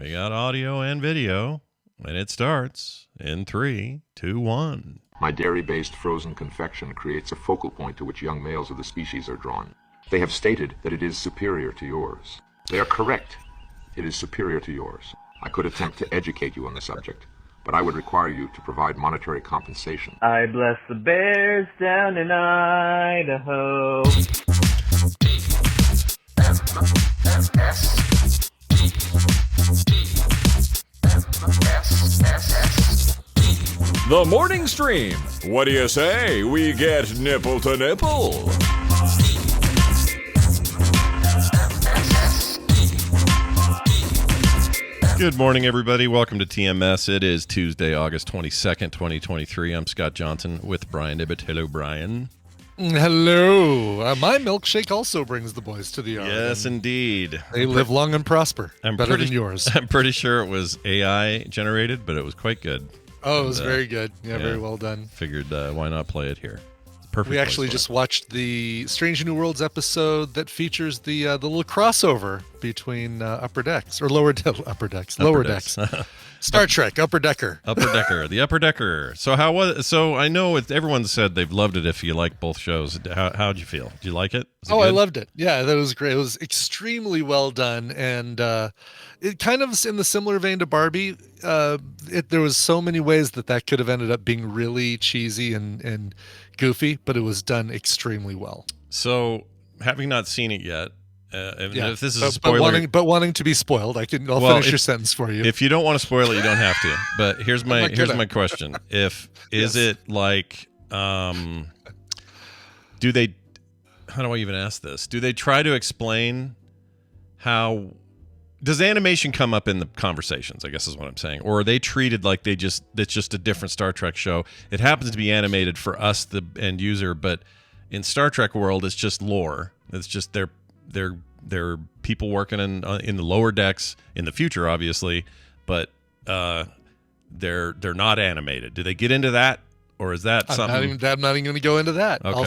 We got audio and video, and it starts in 3, 2, 1. My dairy-based frozen confection creates a focal point to which young males of the species are drawn. They have stated that it is superior to yours. They are correct. It is superior to yours. I could attempt to educate you on the subject, but I would require you to provide monetary compensation. I bless the bears down in Idaho. The morning stream. What do you say? We get nipple to nipple. Good morning, everybody. Welcome to TMS. It is Tuesday, August 22nd, 2023. I'm Scott Johnson with Brian Ibbett. Hello, Brian. Hello. My milkshake also brings the boys to the yard. Yes, indeed. They live long and prosper. Better than yours. I'm pretty sure it was AI generated, but it was quite good. Oh, it was very good. Yeah, very well done. Figured why not play it here? Perfect. We actually just watched the Strange New Worlds episode that features the Lacrosse-over between upper decks or lower decks. Star Trek Upper Decker. The Upper Decker. So how was it? So I know everyone said they've loved it. If you like both shows, how'd you feel? Did you like it? Was it good? I loved it. Yeah, that was great. It was extremely well done, and it kind of in the similar vein to Barbie. There was so many ways that could have ended up being really cheesy and goofy, but it was done extremely well. So, having not seen it yet, if this is a spoiler, wanting to be spoiled, I'll finish your sentence for you. If you don't want to spoil it, you don't have to. But here's my question: is it like, do they? How do I even ask this? Do they try to explain how? Does animation come up in the conversations, I guess is what I'm saying? Or are they treated like it's just a different Star Trek show? It happens to be animated for us, the end user, but in Star Trek world, it's just lore. It's just they're people working in the lower decks in the future, obviously, but they're not animated. Do they get into that? Or is that something? I'm not even going to go into that. Okay. I'll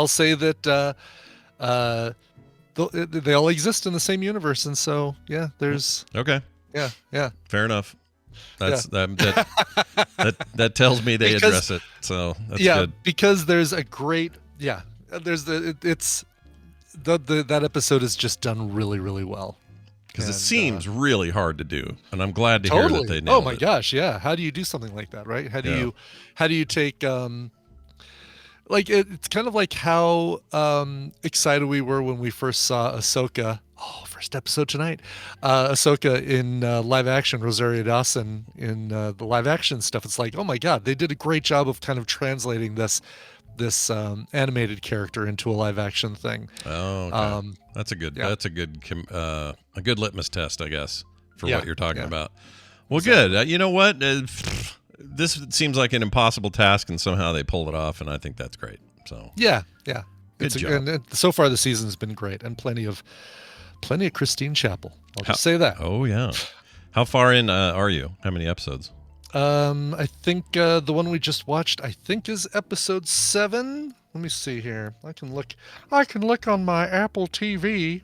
say that they all exist in the same universe, and so there's okay. Yeah. Fair enough. That tells me they address it. So that's good. Because there's a great that episode is just done really, really well. Because it seems really hard to do, and I'm glad to hear that they nailed it. Oh my gosh, yeah. How do you do something like that, right? How do you take like it's kind of like how excited we were when we first saw Ahsoka. Oh, first episode tonight. Ahsoka in live action, Rosario Dawson in the live action stuff. It's like, oh my God, they did a great job of kind of translating this animated character into a live action thing. Oh, okay. That's a good litmus test, I guess, for what you're talking about. Well, good. You know what? This seems like an impossible task, and somehow they pulled it off, and I think that's great. So good job. And so far the season's been great, and plenty of Christine Chapel. I'll just say that. Oh yeah. How far in are you? How many episodes? I think the one we just watched, is episode 7. Let me see here. I can look on my Apple TV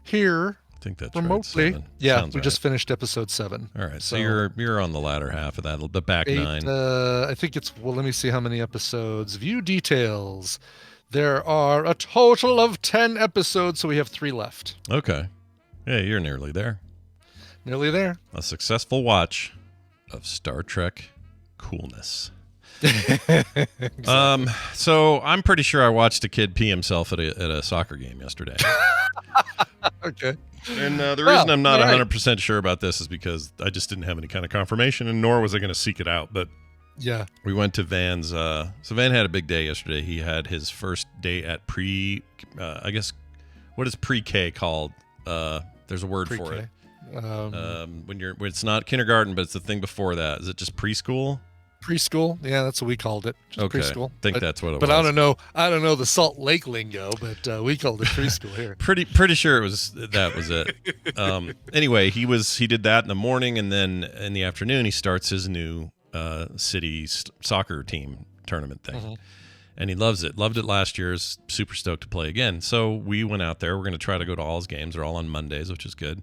here. I think that's remotely. Right, 7. Yeah, Sounds we right. just finished episode 7. All right, so you're on the latter half of that, the back 8, 9. I think it's let me see how many episodes. View details. There are a total of 10 episodes, so we have 3 left. Okay. Yeah, you're nearly there. Nearly there. A successful watch of Star Trek coolness. Exactly. So I'm pretty sure I watched a kid pee himself at a soccer game yesterday. Okay. And the reason I'm not 100% sure about this is because I just didn't have any kind of confirmation, and nor was I going to seek it out. But yeah, we went to Van's. So Van had a big day yesterday. He had his first day at I guess, what is pre-K called? There's a word pre-K. for it. When it's not kindergarten, but it's the thing before that. Is it just preschool? Preschool, yeah, that's what we called it. Just okay, preschool. I think that's what it was. But I don't know the Salt Lake lingo, but we called it preschool here. Pretty sure that was it. Anyway, he did that in the morning, and then in the afternoon he starts his new city soccer team tournament thing. Mm-hmm. And he loves it. Loved it last year. Is super stoked to play again. So we went out there. We're going to try to go to all his games. They're all on Mondays, which is good.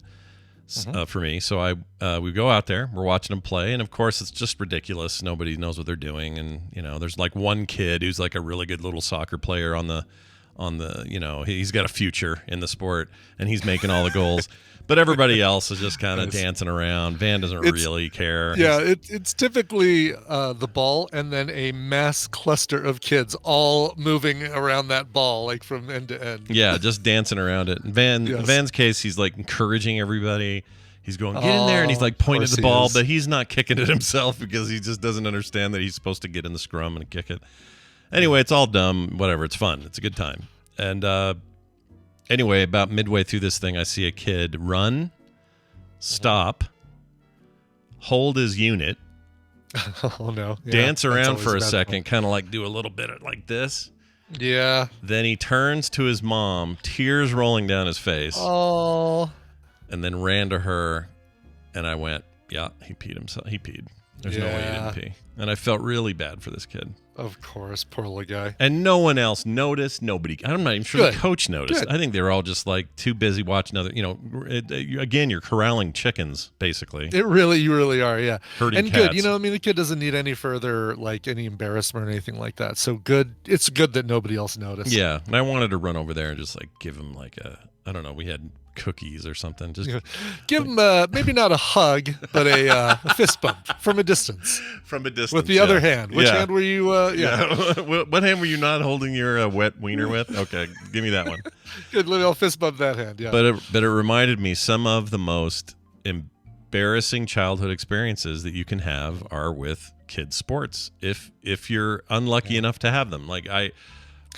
for me. So we go out there, we're watching them play, and of course it's just ridiculous. Nobody knows what they're doing, and there's like one kid who's like a really good little soccer player on the he's got a future in the sport, and he's making all the goals. But everybody else is just kind of dancing around. Van doesn't really care. Yeah, it's typically the ball and then a mass cluster of kids all moving around that ball, like from end to end. Yeah, just dancing around it. And Van's case, he's like encouraging everybody. He's going, get in there, and he's like pointing at the ball, but he's not kicking it himself because he just doesn't understand that he's supposed to get in the scrum and kick it. Anyway, it's all dumb. Whatever, it's fun. It's a good time. And anyway, about midway through this thing, I see a kid run, stop, hold his unit, dance around for a second, kind of like do a little bit of like this. Yeah. Then he turns to his mom, tears rolling down his face. Oh. And then ran to her, and I went, yeah, he peed himself. He peed. There's no way he didn't pee. And I felt really bad for this kid. Of course, poor little guy. And no one else noticed. Nobody. I'm not even sure the coach noticed. I think they were all just like too busy watching other. Again, you're corralling chickens, basically. You really are. Yeah. Herding and cats. Good. The kid doesn't need any further any embarrassment or anything like that. So good. It's good that nobody else noticed. Yeah, and I wanted to run over there and just like give him like I don't know. We had cookies or something. Just give him maybe not a hug, but a fist bump from a distance. From a distance. With the other hand. Which hand were you? What hand were you not holding your wet wiener with? Okay, give me that one. Good little fist bump that hand. Yeah. But it reminded me some of the most embarrassing childhood experiences that you can have are with kids sports. If you're unlucky enough to have them, like I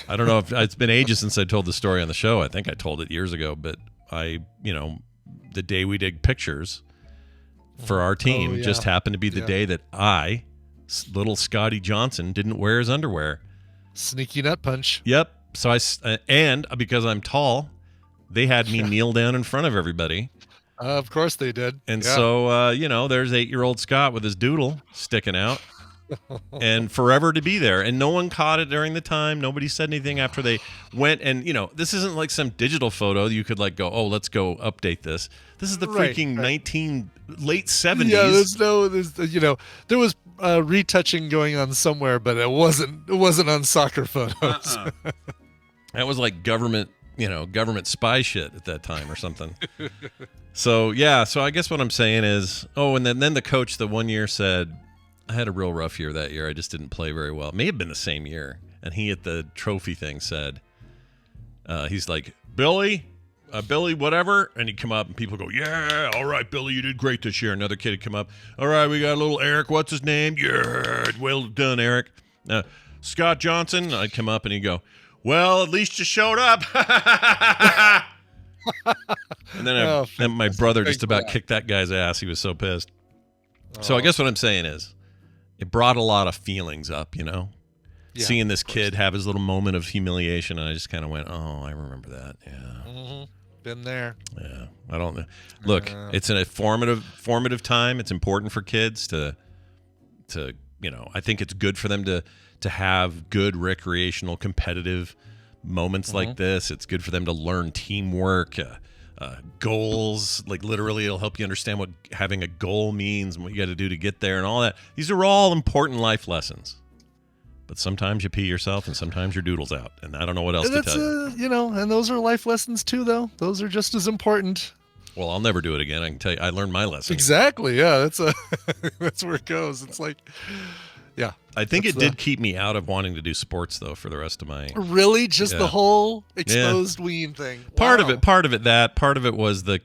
don't know if it's been ages since I told the story on the show. I think I told it years ago, but the day we did pictures for our team just happened to be the day that little Scotty Johnson, didn't wear his underwear. Sneaky nut punch. Yep. So and because I'm tall, they had me kneel down in front of everybody. Of course they did. And so, there's 8-year-old Scott with his doodle sticking out. And forever to be there, and no one caught it during the time. Nobody said anything after they went. And this isn't like some digital photo you could like go, oh, let's go update this. This is the freaking late 70s. Yeah, there was retouching going on somewhere, but it wasn't on soccer photos. That was like government spy shit at that time or something. So I guess what I'm saying is, and then the coach the one year said, I had a real rough year that year. I just didn't play very well. It may have been the same year. And he at the trophy thing said, he's like, Billy, whatever. And he'd come up and people go, yeah, all right, Billy, you did great this year. Another kid would come up. All right, we got a little Eric. What's his name? Yeah, well done, Eric. Scott Johnson. I'd come up and he'd go, well, at least you showed up. And then my brother just about kicked that guy's ass. He was so pissed. So I guess what I'm saying is, it brought a lot of feelings up, seeing this kid have his little moment of humiliation, and I just kind of went, oh, I remember that. Yeah. Mm-hmm. Been there. Yeah. I don't know. Look, it's a formative time. It's important for kids to I think it's good for them to have good recreational competitive moments like this. It's good for them to learn teamwork, goals. Like literally it'll help you understand what having a goal means and what you got to do to get there and all that. These are all important life lessons, but sometimes you pee yourself and sometimes your doodle's out, and I don't know what else to tell you. And those are life lessons too, though. Those are just as important. Well, I'll never do it again. I can tell you, I learned my lesson. Exactly. Yeah, that's where it goes. It's like, yeah. I think it did keep me out of wanting to do sports, though, for the rest of my... Really? Just the whole exposed ween thing? Wow. Part of it was the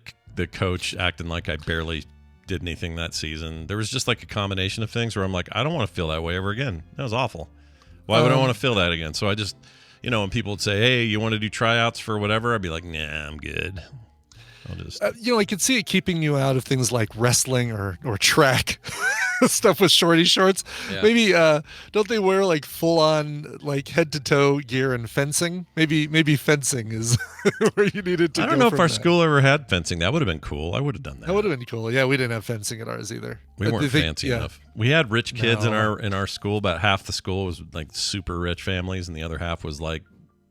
coach acting like I barely did anything that season. There was just like a combination of things where I'm like, I don't want to feel that way ever again. That was awful. Why would I want to feel that again? So I just, when people would say, hey, you want to do tryouts for whatever? I'd be like, nah, I'm good. I'll just... I could see it keeping you out of things like wrestling or track. Stuff with shorty shorts. Yeah. Maybe don't they wear like full on like head to toe gear in fencing? Maybe fencing is where you needed to. I don't know if our school ever had fencing. That would have been cool. I would have done that. That would have been cool. Yeah, we didn't have fencing at ours either. We weren't fancy enough. We had rich kids in our school. About half the school was like super rich families, and the other half was like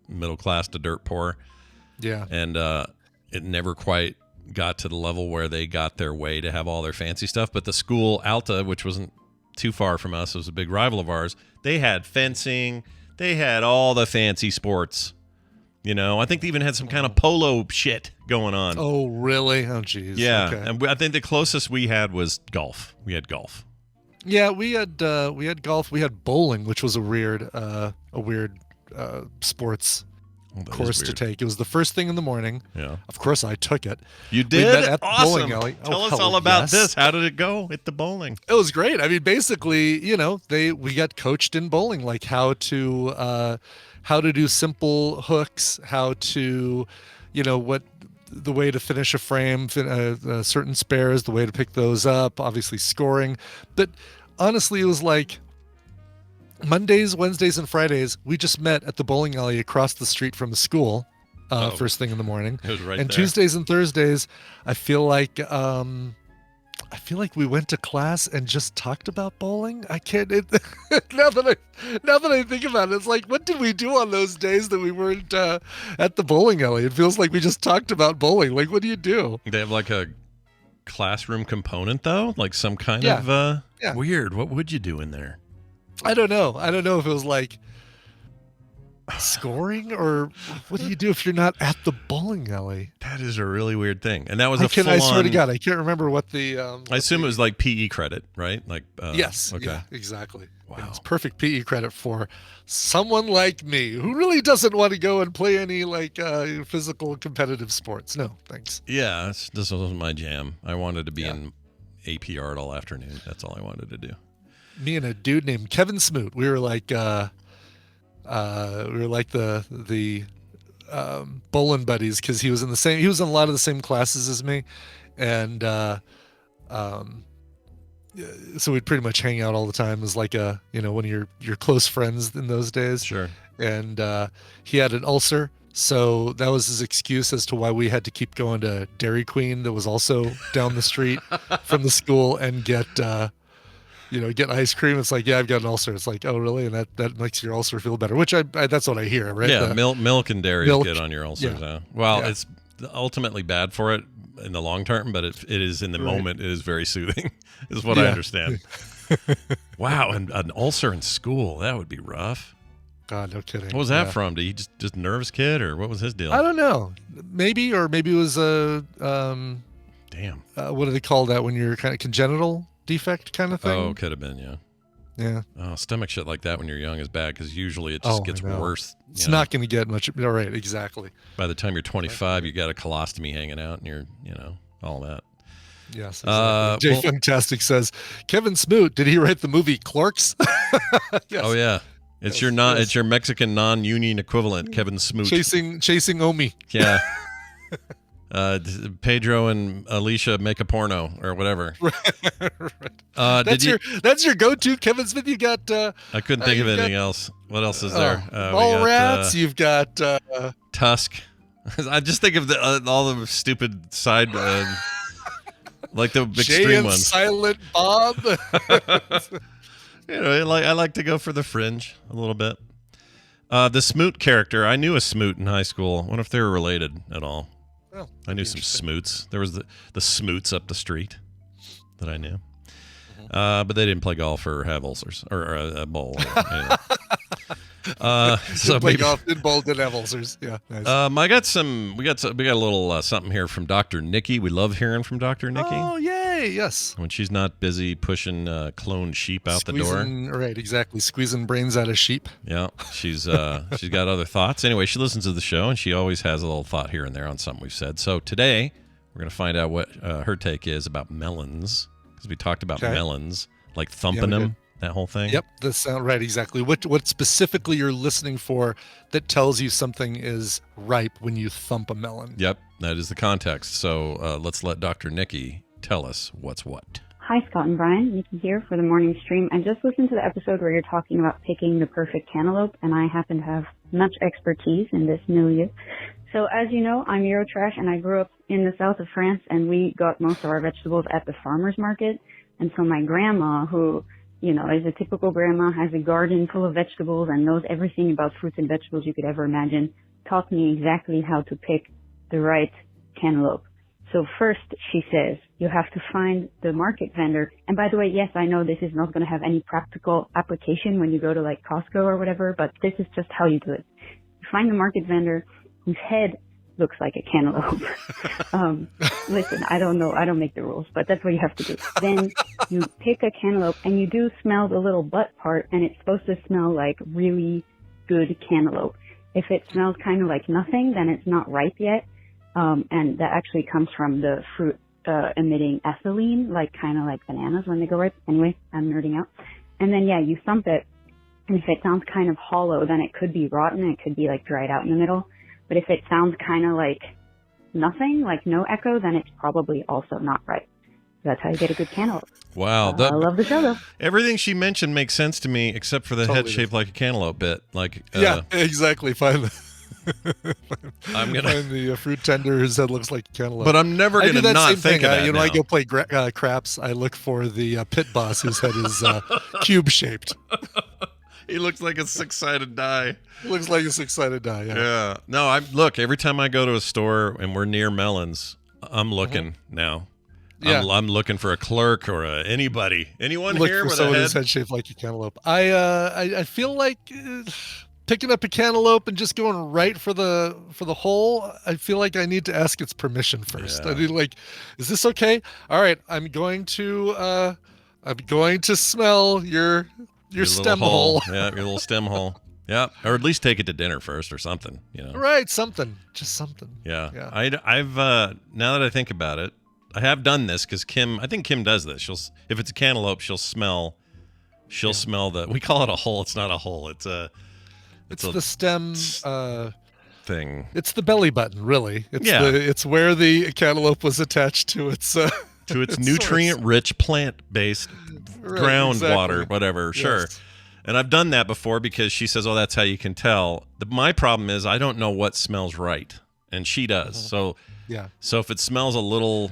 middle class to dirt poor. Yeah. And it never quite got to the level where they got their way to have all their fancy stuff. But the school, Alta, which wasn't too far from us, was a big rival of ours. They had fencing. They had all the fancy sports. You know, I think they even had some kind of polo shit going on. Oh, really? Oh, geez. Yeah, Okay. and I think the closest we had was golf. We had golf. Yeah, we had golf. We had bowling, which was a weird sports course to take. It was the first thing in the morning. Yeah. Of course, I took it. You did? We met at the Awesome. bowling alley. Tell us all about this. How did it go at the bowling? It was great. I mean, basically, you know, we got coached in bowling, like how to do simple hooks, how to, you know, what the way to finish a frame, certain spares, the way to pick those up, obviously scoring. But honestly, it was like Mondays, Wednesdays, and Fridays, we just met at the bowling alley across the street from the school, first thing in the morning. It was right and there. Tuesdays and Thursdays, I feel like we went to class and just talked about bowling. I can't. Now that I think about it, it's like, what did we do on those days that we weren't at the bowling alley? It feels like we just talked about bowling. Like, what do you do? They have like a classroom component, though? Like some kind of weird. What would you do in there? I don't know. I don't know if it was like scoring or what do you do if you're not at the bowling alley? That is a really weird thing. And that was I swear to God, I can't remember what the. I assume it was like PE credit, right? Like yes. Okay. Yeah, exactly. Wow. And it's perfect PE credit for someone like me who really doesn't want to go and play any like physical competitive sports. No, thanks. Yeah, this wasn't my jam. I wanted to be in AP art all afternoon. That's all I wanted to do. Me and a dude named Kevin Smoot. We were like the bowling buddies because he was in a lot of the same classes as me, and so we'd pretty much hang out all the time as like one of your close friends in those days. Sure. And he had an ulcer, so that was his excuse as to why we had to keep going to Dairy Queen that was also down the street from the school and get ice cream. It's like, yeah, I've got an ulcer. It's like, oh, really? And that makes your ulcer feel better, which I that's what I hear, right? Yeah, milk and dairy is good on your ulcers. Yeah. Well, it's ultimately bad for it in the long term, but it is in the moment. It is very soothing, is what I understand. Wow, and an ulcer in school, that would be rough. God, no kidding. What was that from? Did he just nervous kid, or what was his deal? I don't know. Maybe it was a damn. What do they call that when you're kind of congenital defect kind of thing? Oh, could have been, yeah. Yeah. Oh, stomach shit like that when you're young is bad because usually it just gets worse. It's not going to get much. All right, exactly. By the time you're 25, you got a colostomy hanging out, and you're, all that. Yes. Exactly. Jay Fantastic says, Kevin Smoot, did he write the movie Clerks? Yes. Oh yeah, it's it's your Mexican non-union equivalent, Kevin Smoot. Chasing Omi. Yeah. Pedro and Alicia make a porno or whatever. Right. That's your go-to Kevin Smith. You got. I couldn't think of anything else. What else is there? Mallrats. You've got Tusk. I just think of all the stupid side, like the extreme Jay and ones. Silent Bob. I like to go for the fringe a little bit. The Smoot character. I knew a Smoot in high school. I wonder if they were related at all. Oh, I knew some Smoots. There was the Smoots up the street that I knew. But they didn't play golf or have ulcers or a bowl. Anyway. So play golf, did bowl, did have ulcers. Yeah. Nice. We got a little something here from Dr. Nikki. We love hearing from Dr. Nikki. Oh, yay! Yes. When she's not busy pushing cloned sheep out the door. Right, exactly. Squeezing brains out of sheep. Yeah, she's got other thoughts. Anyway, she listens to the show and she always has a little thought here and there on something we've said. So today we're gonna find out what her take is about melons because we talked about melons, like thumping them. That whole thing? Yep, that sound right, exactly. What specifically you're listening for that tells you something is ripe when you thump a melon. Yep, that is the context. So let's let Dr. Nikki tell us what's what. Hi, Scott and Brian. Nikki here for the morning stream. I just listened to the episode where you're talking about picking the perfect cantaloupe, and I happen to have much expertise in this milieu. So as you know, I'm Eurotrash, and I grew up in the south of France, and we got most of our vegetables at the farmer's market. And so my grandma, who is a typical grandma, has a garden full of vegetables and knows everything about fruits and vegetables you could ever imagine, taught me exactly how to pick the right cantaloupe. So first, she says, you have to find the market vendor. And by the way, yes, I know this is not going to have any practical application when you go to like Costco or whatever, but this is just how you do it. You find the market vendor whose head looks like a cantaloupe. Listen, I don't know. I don't make the rules, but that's what you have to do. Then you pick a cantaloupe and you do smell the little butt part, and it's supposed to smell like really good cantaloupe. If it smells kind of like nothing, then it's not ripe yet. And that actually comes from the fruit emitting ethylene, like kind of like bananas when they go ripe. Anyway, I'm nerding out. And then, yeah, you thump it. And if it sounds kind of hollow, then it could be rotten. It could be like dried out in the middle. But if it sounds kind of like nothing, like no echo, then it's probably also not ripe. That's how you get a good cantaloupe. Wow. I love the show, though. Everything she mentioned makes sense to me, except for the head shaped like a cantaloupe bit. Like, yeah, exactly. Find I'm gonna find the fruit tender whose head looks like a cantaloupe. But I'm never going to not think of that. You know, now. I go play craps. I look for the pit boss whose head is cube shaped. He looks like a six-sided die. Looks like a six-sided die. Yeah. Yeah. No, look, every time I go to a store and we're near melons, I'm looking now. Yeah. I'm looking for a clerk or anyone Look here for with someone a whose head shaped like a cantaloupe. I feel like picking up a cantaloupe and just going right for the hole. I feel like I need to ask its permission first. Yeah. I need is this okay? All right, I'm going to smell your stem hole. Yeah, your little stem hole. Yeah, or at least take it to dinner first or something. You know. Right, something, just something. Yeah. Yeah. I've now that I think about it, I have done this because I think Kim does this. If it's a cantaloupe, she'll smell the. We call it a hole. It's not a hole. It's the stem thing. It's the belly button, really. It's where the cantaloupe was attached to its to its nutrient-rich plant-based groundwater, whatever. Yes. Sure. And I've done that before because she says, "Oh, that's how you can tell." My problem is I don't know what smells right, and she does. So if it smells a little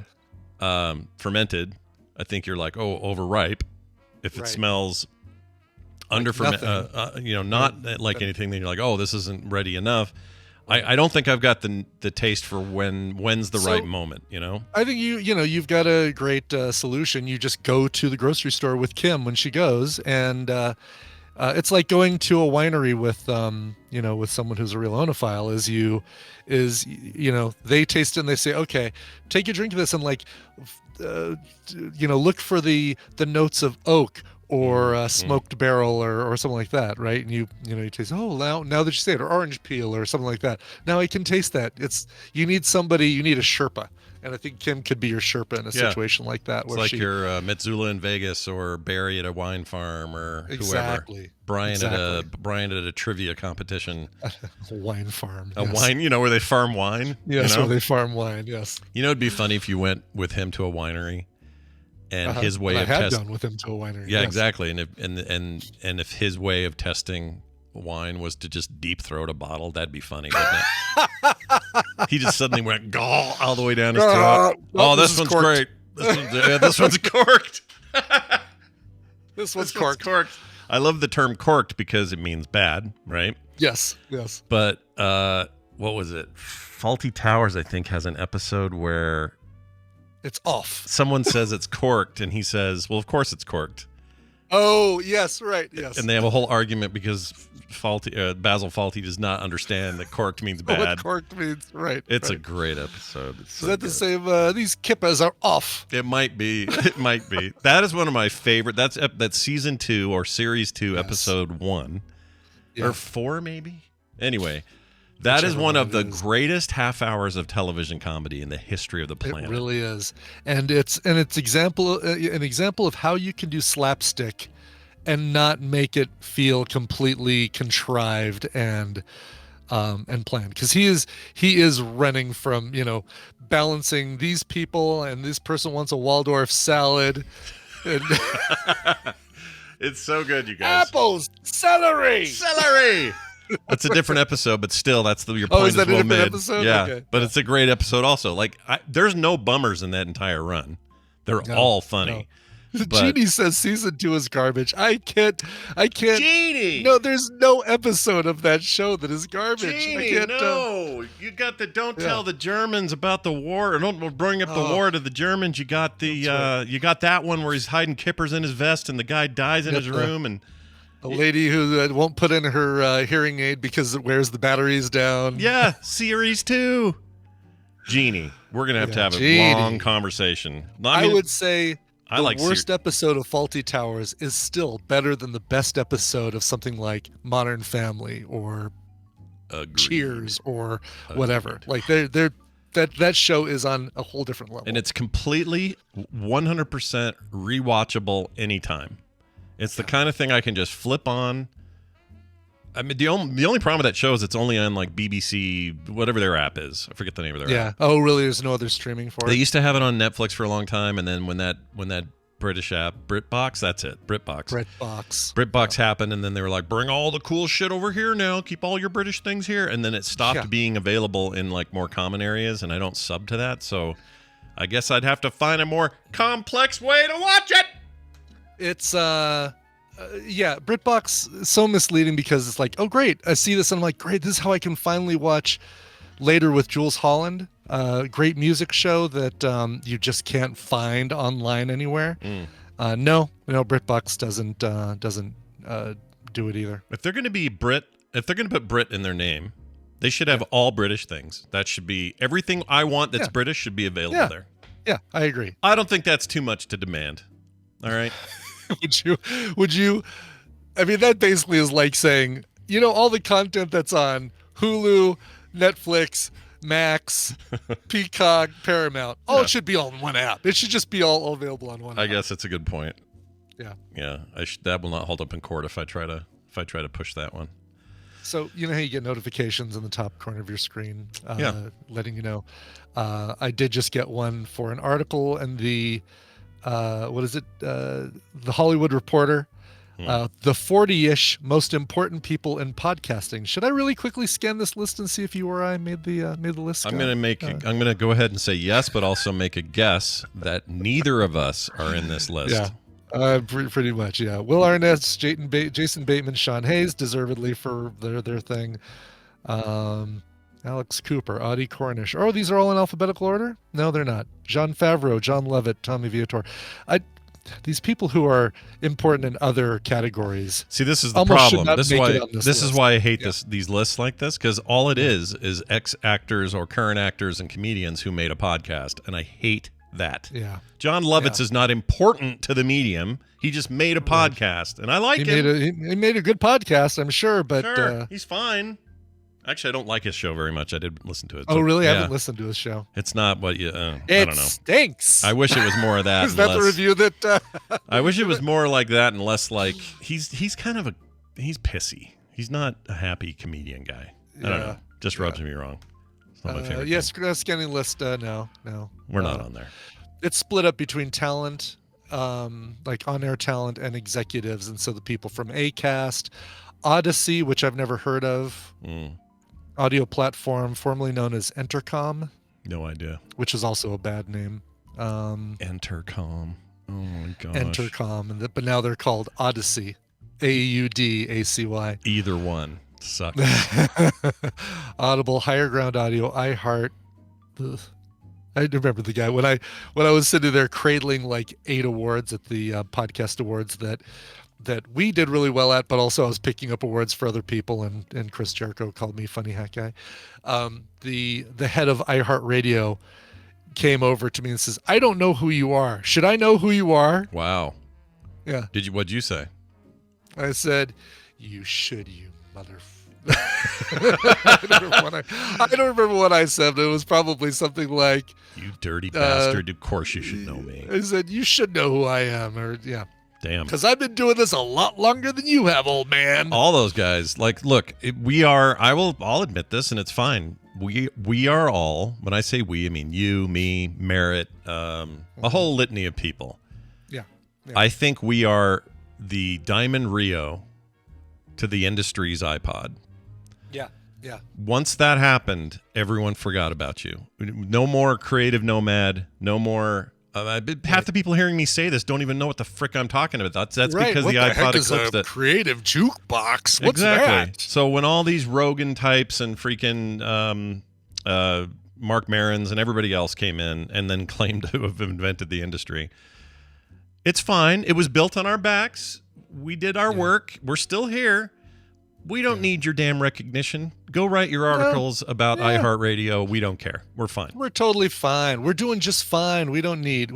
fermented, I think you're like, "Oh, overripe." If it smells under not like anything, then you're like, "Oh, this isn't ready enough." I don't think I've got the taste for when's the right moment, you know? I think you've got a great solution. You just go to the grocery store with Kim when she goes, and it's like going to a winery with with someone who's a real oenophile. They taste it and they say, okay, take a drink of this and look for the notes of oak or smoked barrel or something like that, right? And you taste, now that you say it, or orange peel or something like that. Now I can taste that. You need a Sherpa. And I think Kim could be your Sherpa in a situation like that. It's like your Mitsula in Vegas or Barry at a wine farm or whoever. Brian at a trivia competition. A wine farm. A wine, where they farm wine. Yes, where they farm wine, yes. It'd be funny if you went with him to a winery and his way of testing. I had gone with him to a winery. Yeah, yes. Exactly. And if his way of testing wine was to just deep throat a bottle, that'd be funny, wouldn't it? He just suddenly went gall all the way down his throat. This one's great. This one's corked. This one's corked. I love the term corked because it means bad, right? Yes. But what was it? Faulty Towers, I think, has an episode where it's off. Someone says it's corked, and he says, well, of course it's corked. Oh, yes, right, yes. And they have a whole argument because Basil Fawlty does not understand that corked means bad. What corked means, right. It's a great episode. Is that the same? These kippas are off. It might be. That is one of my favorite. That's season 2 or series 2, episode 1. Or 4, maybe? Anyway. That is one of the greatest half hours of television comedy in the history of the planet. It really is, and it's an example of how you can do slapstick, and not make it feel completely contrived and planned. Because he is running from balancing these people, and this person wants a Waldorf salad, and it's so good, you guys. Apples, celery. It's a different episode, but still, your point is well made. Episode? Yeah, okay. But it's a great episode also. There's no bummers in that entire run. They're all funny. Jeannie says season 2 is garbage. I can't. Jeannie! No, there's no episode of that show that is garbage. Jeannie, no. You got the don't tell the Germans about the war. Or don't bring up the war to the Germans. You got the you got that one where he's hiding kippers in his vest and the guy dies in his room and the lady who won't put in her hearing aid because it wears the batteries down. Yeah, series 2. Jeannie, we're gonna have to have a long conversation. I would say the worst Siri. episode of Faulty Towers is still better than the best episode of something like Modern Family or Cheers or whatever. Like that show is on a whole different level, and it's completely 100% rewatchable anytime. It's the kind of thing I can just flip on. I mean, the only problem with that show is it's only on like BBC, whatever their app is. I forget the name of their app. Oh, really? There's no other streaming for it? They used to have it on Netflix for a long time, and then when that British app, BritBox, that's it, BritBox happened, and then they were like, bring all the cool shit over here now, keep all your British things here, and then it stopped being available in like more common areas, and I don't sub to that, so I guess I'd have to find a more complex way to watch it. It's BritBox is so misleading because it's like, oh great, I see this and I'm like, great, this is how I can finally watch Later with Jules Holland, great music show that you just can't find online anywhere. No, BritBox doesn't do it either. If they're going to put Brit in their name, they should have all British things. That should be everything I want that's British should be available there. Yeah, I agree. I don't think that's too much to demand. All right. Would you I mean, that basically is like saying, all the content that's on Hulu, Netflix, Max, Peacock, Paramount, it should be all in one app. It should just be all available on one app. I guess that's a good point. Yeah. That will not hold up in court if I try to push that one. So you know how you get notifications in the top corner of your screen, letting you know. I did just get one for an article in the the Hollywood Reporter. The 40-ish most important people in podcasting. Should I really quickly scan this list and see if you or I made the list? I'm gonna go ahead and say yes, but also make a guess that neither of us are in this list. Yeah, pretty much. Yeah, Will Arnett, Jason Bateman, Sean Hayes, deservedly for their thing. Alex Cooper, Audie Cornish. Oh, these are all in alphabetical order? No, they're not. Jean Favreau, John Levitt, Tommy Viator. These people who are important in other categories. See, this is the problem. This is why I hate these lists like this, because all it is ex-actors or current actors and comedians who made a podcast, and I hate that. Yeah. John Lovitz is not important to the medium. He just made a podcast, and I like him. He made a good podcast, I'm sure, but he's fine. Actually, I don't like his show very much. I did listen to it. Oh, really? I haven't listened to his show. It's not what you... I don't know. It stinks. I wish it was more of that. Is that the review that... I wish it was more like that and less like... He's kind of he's pissy. He's not a happy comedian guy. I don't know. Just rubs me wrong. It's not my favorite. Yes, scanning list. No. We're not on there. It's split up between talent, like on-air talent and executives. And so the people from Acast, Odyssey, which I've never heard of... audio platform formerly known as Entercom. No idea. Which is also a bad name. Entercom. Oh my gosh. Entercom, but now they're called Odyssey. AUDACY. Either one sucks. Audible, Higher Ground Audio, iHeart. Ugh. I remember the guy when I was sitting there cradling like 8 awards at the podcast awards that we did really well at, but also I was picking up awards for other people, and Chris Jericho called me funny hat guy. The head of iHeartRadio came over to me and says, "I don't know who you are. Should I know who you are?" Wow. Yeah. What'd you say? I said, "You should, you mother." I don't remember what I said, but it was probably something like, "You dirty bastard. Of course you should know me." I said, "You should know who I am," or yeah. Damn. Because I've been doing this a lot longer than you have, old man. All those guys, like, look, I'll admit this, and it's fine. We are all, when I say we, I mean you, me, Merritt, a whole litany of people. Yeah. I think we are the Diamond Rio to the industry's iPod. Yeah. Once that happened, everyone forgot about you. No more Creative Nomad, no more Half the people hearing me say this don't even know what the frick I'm talking about. That's right. because what the heck iPod is eclipsed a it. creative jukebox. What's Exactly. that? So when all these Rogan types and freaking Mark Marons and everybody else came in and then claimed to have invented the industry, it's fine. It was built on our backs. We did our work. We're still here. We don't need your damn recognition. Go write your articles about iHeartRadio. We don't care. We're fine. We're totally fine. We're doing just fine. We don't need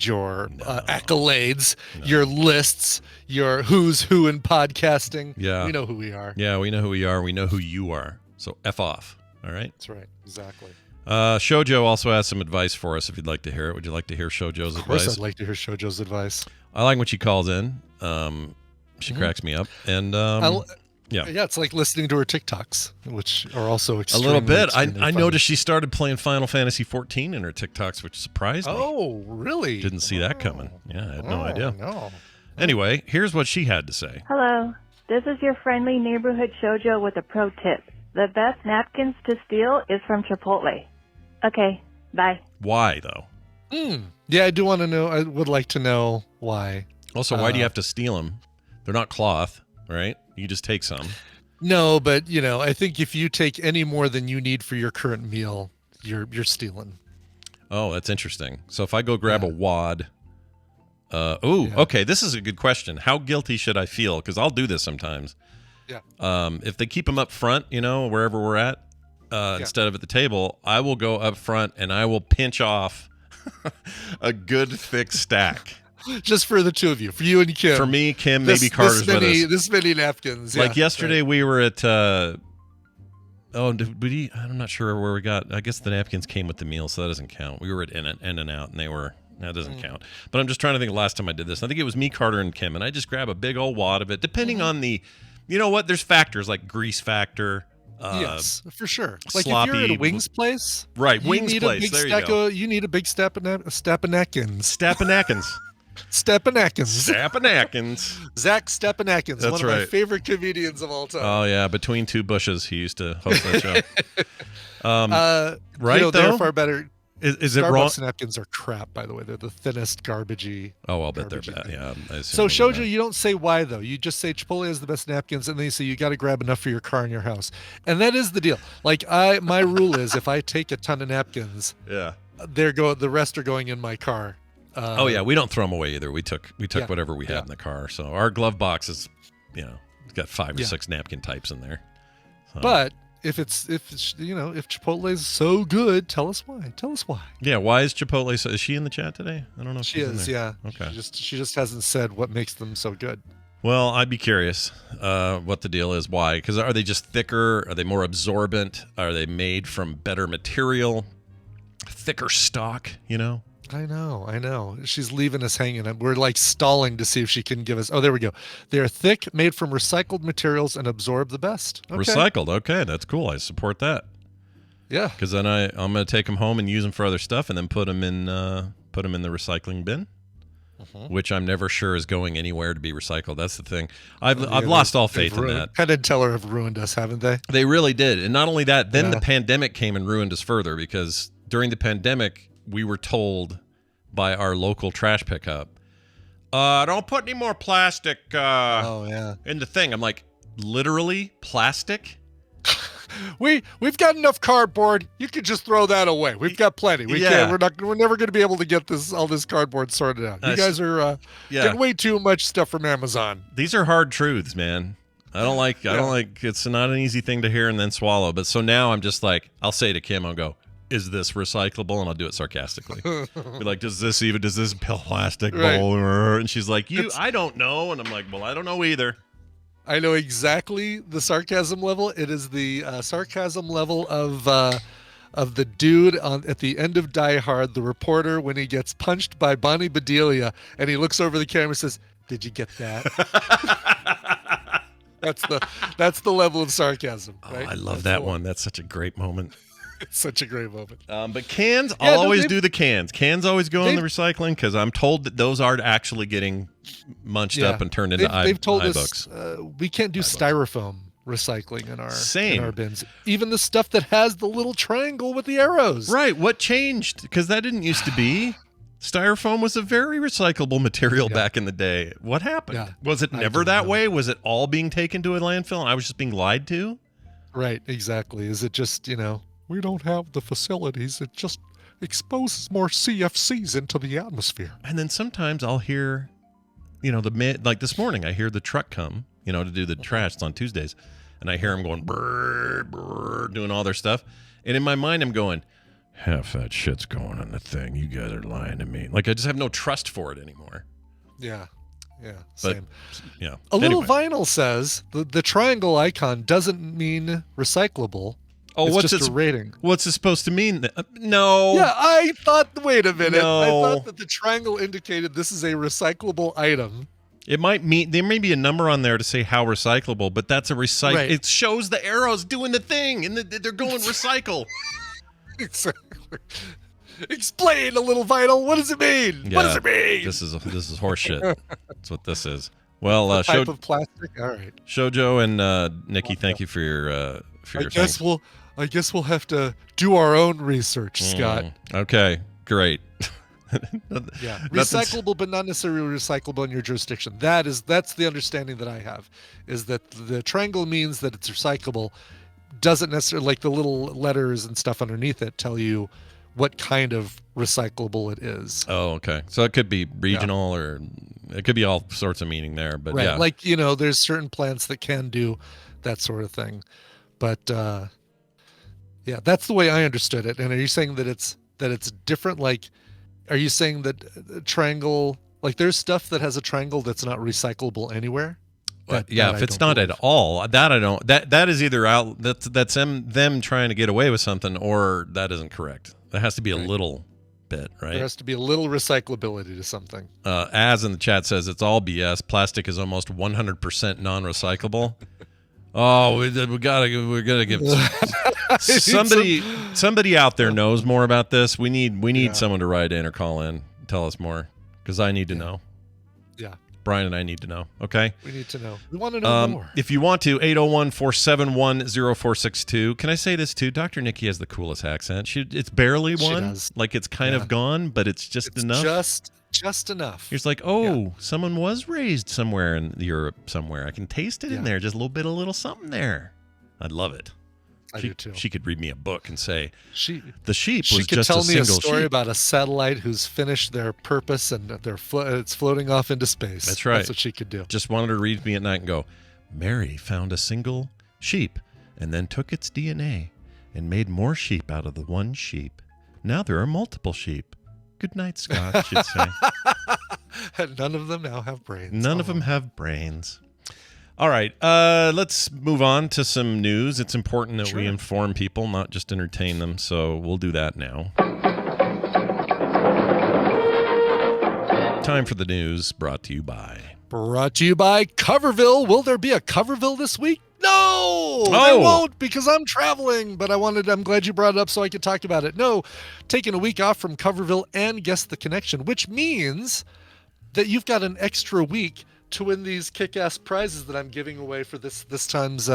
your accolades, your lists, your who's who in podcasting. Yeah. We know who we are. Yeah, we know who we are. We know who you are. So F off. All right? That's right. Exactly. Shoujo also has some advice for us if you'd like to hear it. Would you like to hear Shoujo's advice? Of course I'd like to hear Shoujo's advice. I like when she calls in. She cracks me up. And yeah, it's like listening to her TikToks, which are also extremely, a little bit. extremely I funny. noticed she started playing Final Fantasy 14 in her TikToks, which surprised me. Oh, really? Didn't see that coming. Yeah, I had no idea. No. Anyway, here's what she had to say. Hello, this is your friendly neighborhood shoujo with a pro tip. The best napkins to steal is from Chipotle. Okay, bye. Why, though? Yeah, I do want to know. I would like to know why. Also, why do you have to steal them? They're not cloth, right? You just take some. No, but I think if you take any more than you need for your current meal, you're stealing. Oh, that's interesting. So if I go grab a wad, okay, this is a good question. How guilty should I feel? Because I'll do this sometimes. Yeah. If they keep them up front, wherever we're at, instead of at the table, I will go up front and I will pinch off a good thick stack. Just for the two of you, for you and Kim. For me, Kim, maybe Carter's with us. This many napkins. Like yesterday, we were at. I'm not sure where we got. I guess the napkins came with the meal, so that doesn't count. We were at In and Out, and that doesn't count. But I'm just trying to think. Last time I did this, I think it was me, Carter, and Kim, and I just grab a big old wad of it, depending on the. You know what? There's factors like grease factor. Yes, for sure. Like sloppy, if you're at a wings place, right? Wings place. There you go. You need a big Stapanackins. Zack Stapanackins, That's one of my favorite comedians of all time. Oh yeah, Between Two Bushes, he used to host that show. Right? They're far better. Is it wrong? Starbucks napkins are crap, by the way. They're the thinnest, garbagey. Oh, I'll bet they're bad. Yeah. So Shoujo, you don't say why though. You just say Chipotle has the best napkins, and then you say you got to grab enough for your car and your house, and that is the deal. Like my rule is, if I take a ton of napkins, the rest are going in my car. We don't throw them away either. We took whatever we had in the car. So our glove box is, it's got 5 or 6 napkin types in there. So. But if Chipotle is so good, tell us why. Yeah, why is Chipotle so? Is she in the chat today? I don't know if she is. Yeah. Okay. She just hasn't said what makes them so good. Well, I'd be curious what the deal is. Why? Because are they just thicker? Are they more absorbent? Are they made from better material? Thicker stock? I know. She's leaving us hanging. We're like stalling to see if she can give us. Oh, there we go. They are thick, made from recycled materials, and absorb the best. Okay. Recycled. Okay, that's cool. I support that. Yeah. Because then I'm going to take them home and use them for other stuff, and then put them in the recycling bin, which I'm never sure is going anywhere to be recycled. That's the thing. I've lost all faith in that. Penn and Teller have ruined us, haven't they? They really did. And not only that, then the pandemic came and ruined us further, because during the pandemic, we were told by our local trash pickup, don't put any more plastic in the thing. I'm like, literally plastic? We've got enough cardboard. You could just throw that away. We've got plenty. We're never going to be able to get all this cardboard sorted out. You guys are getting way too much stuff from Amazon. These are hard truths, man. I don't like it's not an easy thing to hear and then swallow. But so now I'm just like, I'll say to Kim, I'll go, is this recyclable? And I'll do it sarcastically. Be like, does this plastic bowl? And she's like, I don't know. And I'm like, well, I don't know either. I know exactly the sarcasm level. It is the sarcasm level of the dude at the end of Die Hard, the reporter, when he gets punched by Bonnie Bedelia, and he looks over the camera and says, "Did you get that?" That's the level of sarcasm. Right? I love that one. That's such a great moment. It's such a great moment. But cans, I'll always do the cans. Cans always go in the recycling, because I'm told that those are actually getting munched up and turned into They've told iBooks. us we can't do styrofoam recycling in our bins. Even the stuff that has the little triangle with the arrows. Right. What changed? Because that didn't used to be. Styrofoam was a very recyclable material back in the day. What happened? Yeah, was it never that way? Was it all being taken to a landfill and I was just being lied to? Right, exactly. Is it just, we don't have the facilities. It just exposes more CFCs into the atmosphere. And then sometimes I'll hear, like this morning, I hear the truck come, to do the trash. It's on Tuesdays. And I hear them going, brrr, brrr, doing all their stuff. And in my mind, I'm going, half that shit's going on the thing. You guys are lying to me. Like, I just have no trust for it anymore. Yeah, same. Yeah. A little vinyl says the triangle icon doesn't mean recyclable. Oh, it's just a rating. What's it supposed to mean? No. Yeah, I thought, wait a minute. No. I thought that the triangle indicated this is a recyclable item. It might mean, there may be a number on there to say how recyclable, but that's a recycle. Right. It shows the arrows doing the thing, and they're going recycle. Exactly. Explain a little vinyl. What does it mean? Yeah, what does it mean? This is horse shit. That's what this is. Well, type of plastic. All right. Shoujo and Nikki, thank you for your thing. I guess we'll have to do our own research, Scott. Okay, great. Yeah, recyclable, but not necessarily recyclable in your jurisdiction. That's the understanding that I have, is that the triangle means that it's recyclable. Doesn't necessarily, like the little letters and stuff underneath it tell you what kind of recyclable it is. Oh, okay. So it could be regional or it could be all sorts of meaning there, but right. Yeah. Like, there's certain plants that can do that sort of thing. But yeah, that's the way I understood it. And are you saying that it's different? Like, are you saying that triangle, like there's stuff that has a triangle that's not recyclable anywhere? If it's not at all, that I don't. That is either out. That's them trying to get away with something, or that isn't correct. There has to be a little bit, right? There has to be a little recyclability to something. As in the chat says, it's all BS. Plastic is almost 100% non-recyclable. Oh, we're gonna give somebody out there knows more about this. We need someone to write in or call in, tell us more, because I need to know. Yeah. Brian and I need to know. Okay. We need to know. We want to know more. If you want to, 801-471-0462. Can I say this too? Dr. Nikki has the coolest accent. It's barely one. Like it's kind of gone, but it's enough. Just enough. It's like, someone was raised somewhere in Europe somewhere. I can taste it in there. Just a little something there. I'd love it. I do too. She could read me a book and say, the sheep was just a single sheep. She could tell me a story about a satellite who's finished their purpose and it's floating off into space. That's right. That's what she could do. Just wanted to read me at night and go, Mary found a single sheep and then took its DNA and made more sheep out of the one sheep. Now there are multiple sheep. Good night, Scott, she'd say. And none of them now have brains. None of them have brains. All right, let's move on to some news. It's important that we inform people, not just entertain them, so we'll do that now. Time for the news, brought to you by Coverville. Will there be a Coverville this week? No, there won't, because I'm traveling, but I'm glad you brought it up so I could talk about it. No, taking a week off from Coverville and Guess the Connection, which means that you've got an extra week to win these kick-ass prizes that I'm giving away for this time's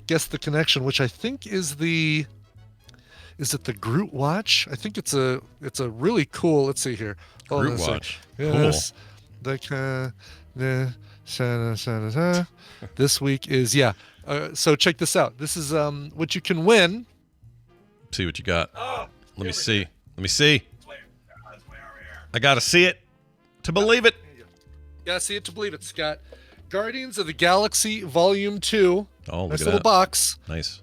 Guess the Connection, which I think is it the Groot watch? I think it's a really cool, let's see here. Groot watch. Yes. Cool. This week is, so check this out. This is what you can win. See what you got. Let me see. I got to see it to believe it. Yeah, see it to believe it, Scott. Guardians of the Galaxy Volume 2. Oh, nice little box. Nice.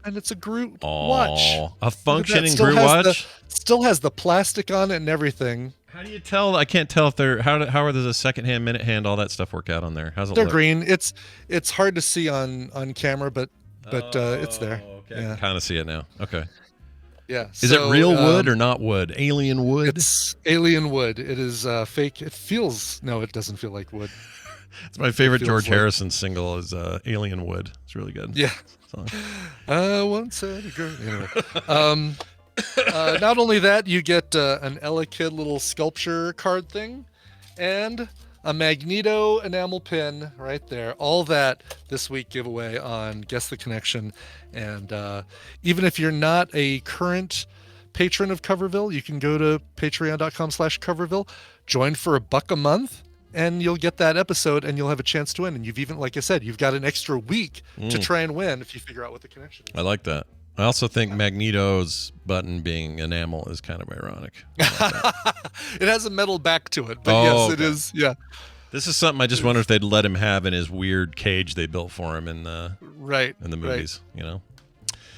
And it's a Groot watch. A functioning Groot watch? Still has the plastic on it and everything. How do you tell? I can't tell if they're how are there a second hand, minute hand, all that stuff work out on there? How's it They're look? green. It's hard to see on camera, but it's there. Okay. Yeah. Kind of see it now. Okay. Yeah. Is it real wood or not wood? Alien wood? It's alien wood. It is fake. It doesn't feel like wood. It's my favorite George Harrison single is Alien Wood. It's really good. Yeah. I once said a girl. Anyway. Not only that, you get an Ella Kid little sculpture card thing and a Magneto enamel pin right there. All that this week giveaway on Guess the Connection. And even if you're not a current patron of Coverville, you can go to patreon.com/Coverville, join for $1 a month, and you'll get that episode and you'll have a chance to win. And you've even, like I said, you've got an extra week to try and win if you figure out what the connection is. I like that. I also think Magneto's button being enamel is kind of ironic. It has a metal back to it, but yes, it is. Yeah. This is something I just wonder if they'd let him have in his weird cage they built for him in the movies, you know?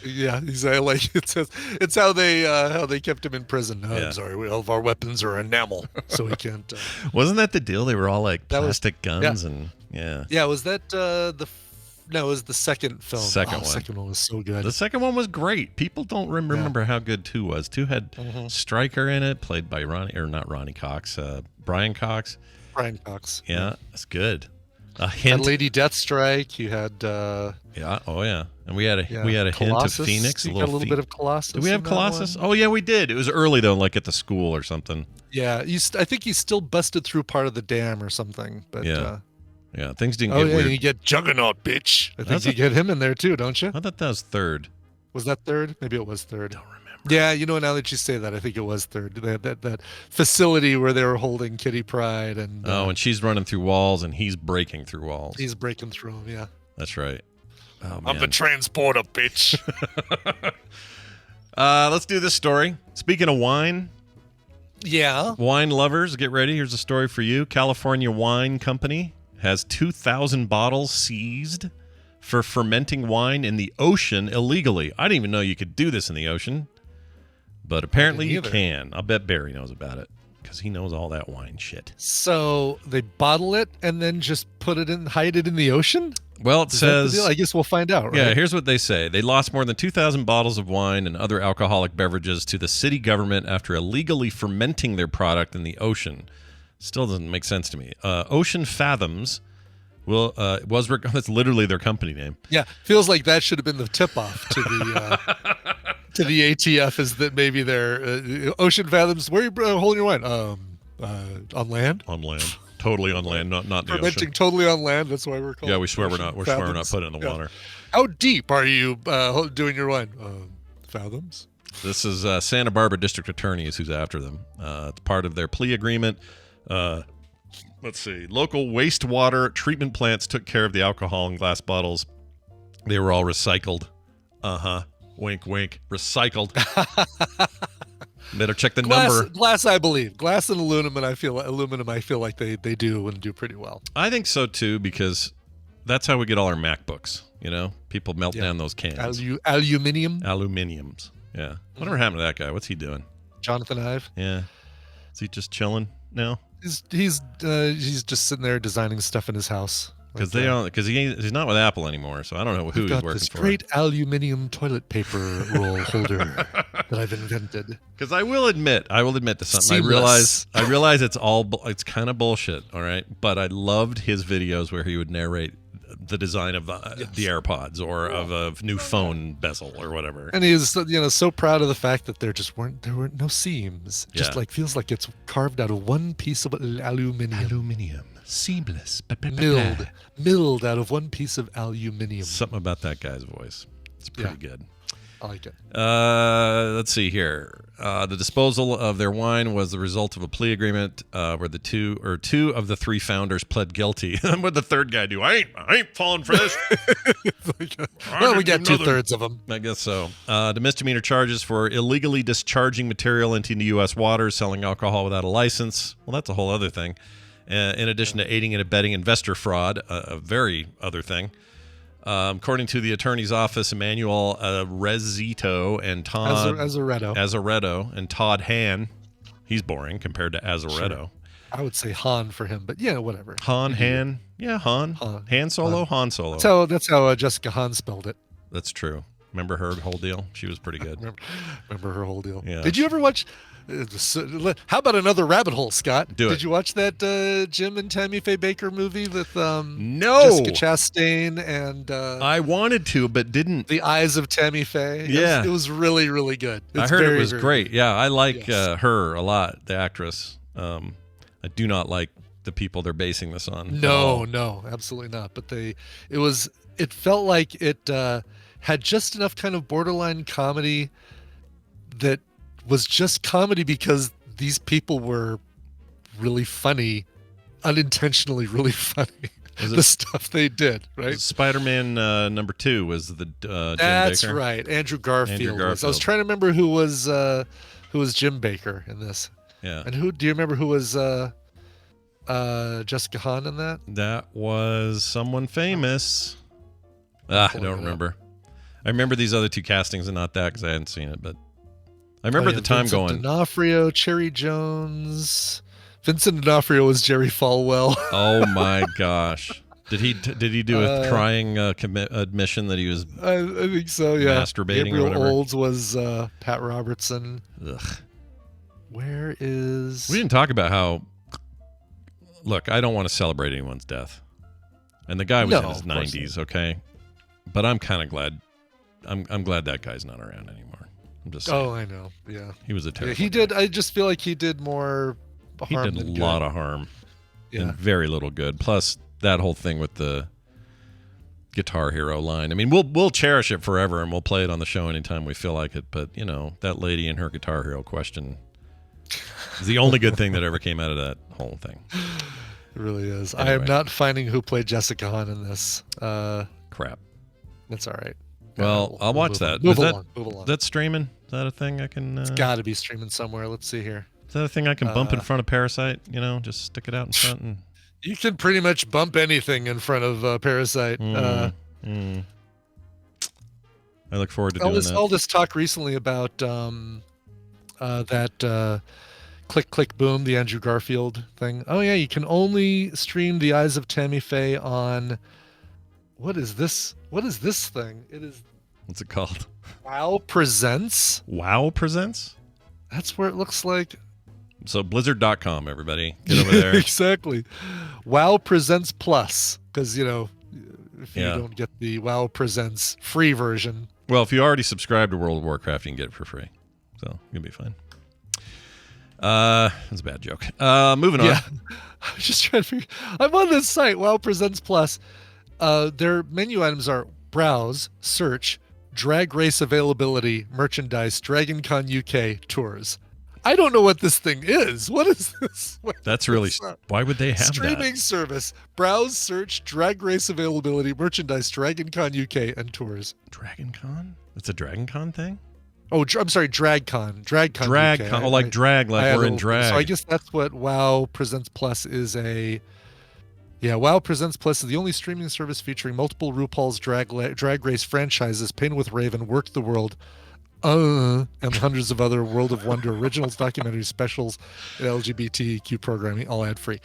Yeah, exactly. Like it's how they kept him in prison. I'm sorry, all of our weapons are enamel, so we can't. Wasn't that the deal? They were all like plastic guns and yeah. Was that No, it was the second film. The second one was so good. The second one was great. People don't remember how good 2 was. 2 had Stryker in it, played by Brian Cox. Brian Cox. Yeah, it's good. A hint. You had Lady Deathstrike. You had and we had a hint of Phoenix. You got a little bit of Colossus. Did we have Colossus? Oh yeah, we did. It was early though, like at the school or something. Yeah, I think he still busted through part of the dam or something. But yeah, things didn't get weird. You get Juggernaut, bitch. I think you get him in there too, don't you? I thought that was third. Was that third? Maybe it was third. Don't remember. Yeah, now that you say that, I think it was third. They had that facility where they were holding Kitty Pryde and and she's running through walls and he's breaking through walls. He's breaking through them. Yeah, that's right. Oh, man. I'm the transporter, bitch. Let's do this story. Speaking of wine. Yeah. Wine lovers, get ready. Here's a story for you. California Wine Company has 2,000 bottles seized for fermenting wine in the ocean illegally. I didn't even know you could do this in the ocean, but apparently you can. I'll bet Barry knows about it because he knows all that wine shit. So they bottle it and then just hide it in the ocean? Well, it says... I guess we'll find out, right? Yeah, here's what they say. They lost more than 2,000 bottles of wine and other alcoholic beverages to the city government after illegally fermenting their product in the ocean. Still doesn't make sense to me. Ocean Fathoms that's literally their company name. Yeah, feels like that should have been the tip-off to the to the ATF, is that maybe they're Ocean Fathoms. Where are you holding your wine? On land. On land, totally on land, not in the ocean. Fermenting totally on land. That's why we're called. Yeah, we swear we're not putting it in the water. How deep are you doing your wine? Fathoms. This is Santa Barbara District Attorney is who's after them. It's part of their plea agreement. Let's see. Local wastewater treatment plants took care of the alcohol in glass bottles. They were all recycled. Wink, wink. Recycled. Better check the number. Glass, I believe. Glass and aluminum, I feel like they do and do pretty well. I think so too, because that's how we get all our MacBooks. People melt down those cans. Aluminiums. Yeah. Whatever happened to that guy? What's he doing? Jonathan Ive. Yeah. Is he just chilling now? He's just sitting there designing stuff in his house. Because he's not with Apple anymore, so I don't know who he's working for. This great aluminum toilet paper roll holder that I've invented. Because I will admit to something. Seamless. I realize it's kind of bullshit. All right, but I loved his videos where he would narrate the design of the AirPods or of a new phone bezel or whatever. And he was so proud of the fact that there weren't no seams. Just feels like it's carved out of one piece of aluminum. Seamless. Milled out of one piece of aluminum. Something about that guy's voice. It's pretty good. I like it. Let's see here. The disposal of their wine was the result of a plea agreement where two of the 3 founders pled guilty. What'd the third guy do? I ain't falling for this. Well, we got 2/3 of them. I guess so. The misdemeanor charges for illegally discharging material into U.S. waters, selling alcohol without a license. Well, that's a whole other thing. In addition to aiding and abetting investor fraud, a very other thing. According to the attorney's office, Emmanuel Rezito and Todd Azaretto and Todd Han. He's boring compared to Azaretto. Sure. I would say Han for him, but yeah, whatever. Han. Han Solo, Han Solo. That's how Jessica Hahn spelled it. That's true. Remember her whole deal? She was pretty good. Remember her whole deal. Yeah. Did you ever watch? How about another rabbit hole, Scott? Did you watch that Jim and Tammy Faye Baker movie with No, Jessica Chastain and I wanted to, but didn't. The Eyes of Tammy Faye. Yeah, it was really, really good. I heard it was great. Yeah, I like her a lot, the actress. I do not like the people they're basing this on. No, absolutely not. But it felt like it had just enough kind of borderline comedy that was just comedy because these people were really funny, unintentionally really funny. The stuff they did, right? Spider-Man number 2 was the Jim That's Baker. right. Andrew Garfield. I was trying to remember who was Jim Baker in this. Yeah. And do you remember who was Jessica Hahn in that? That was someone famous. I don't remember. I remember these other 2 castings and not that because I hadn't seen it, but I remember at the time Vincent going. D'Onofrio, Cherry Jones. Vincent D'Onofrio was Jerry Falwell. Oh my gosh! Did he do a crying admission that he was? I think so. Yeah. Masturbating Gabriel or whatever. Olds was Pat Robertson. Ugh. Where is? We didn't talk about how. Look, I don't want to celebrate anyone's death, and the guy was in his 90s. Okay, but I'm kind of glad. I'm glad that guy's not around anymore. I'm just saying. Oh, I know. Yeah. He was a terrible. He did. I just feel like he did more. He did a lot of harm and very little good. Plus that whole thing with the Guitar Hero line. I mean, we'll cherish it forever and we'll play it on the show anytime we feel like it. But you know, that lady and her Guitar Hero question is the only good thing that ever came out of that whole thing. It really is. Anyway. I am not finding who played Jessica Hahn in this. Crap. That's all right. Well, I'll watch that. Move along. That's streaming? Is that a thing I can? It's got to be streaming somewhere. Let's see here. Is that a thing I can bump in front of Parasite? You know, just stick it out in front and. You can pretty much bump anything in front of Parasite. I look forward to doing that. All this talk recently about that Click Click Boom, the Andrew Garfield thing. Oh yeah, you can only stream The Eyes of Tammy Faye on. What is this? What is this thing? It is. What's it called? WoW Presents. WoW Presents? That's where it looks like. So blizzard.com, everybody. Get over there. Exactly. WoW Presents Plus. Because, you know, if you don't get the WoW Presents free version. Well, if you already subscribe to World of Warcraft, you can get it for free. So you'll be fine. That's a bad joke. Moving on. Yeah. I'm just trying to figure. I'm on this site, WoW Presents Plus. Their menu items are browse, search, drag race availability, merchandise, DragonCon UK tours. I don't know what this thing is. What is this? That's really. Why would they have streaming service? Browse, search, drag race availability, merchandise, DragonCon UK, and tours. DragonCon? It's a DragonCon thing? Oh, I'm sorry, DragCon. DragCon. DragCon. Oh, like drag, like we're in drag. So I guess that's what WoW Presents Plus is a. Yeah, WoW Presents Plus is the only streaming service featuring multiple RuPaul's Drag Race franchises, Painted with Raven, Work the World, and hundreds of other World of Wonder originals, documentaries, specials, and LGBTQ programming, all ad-free.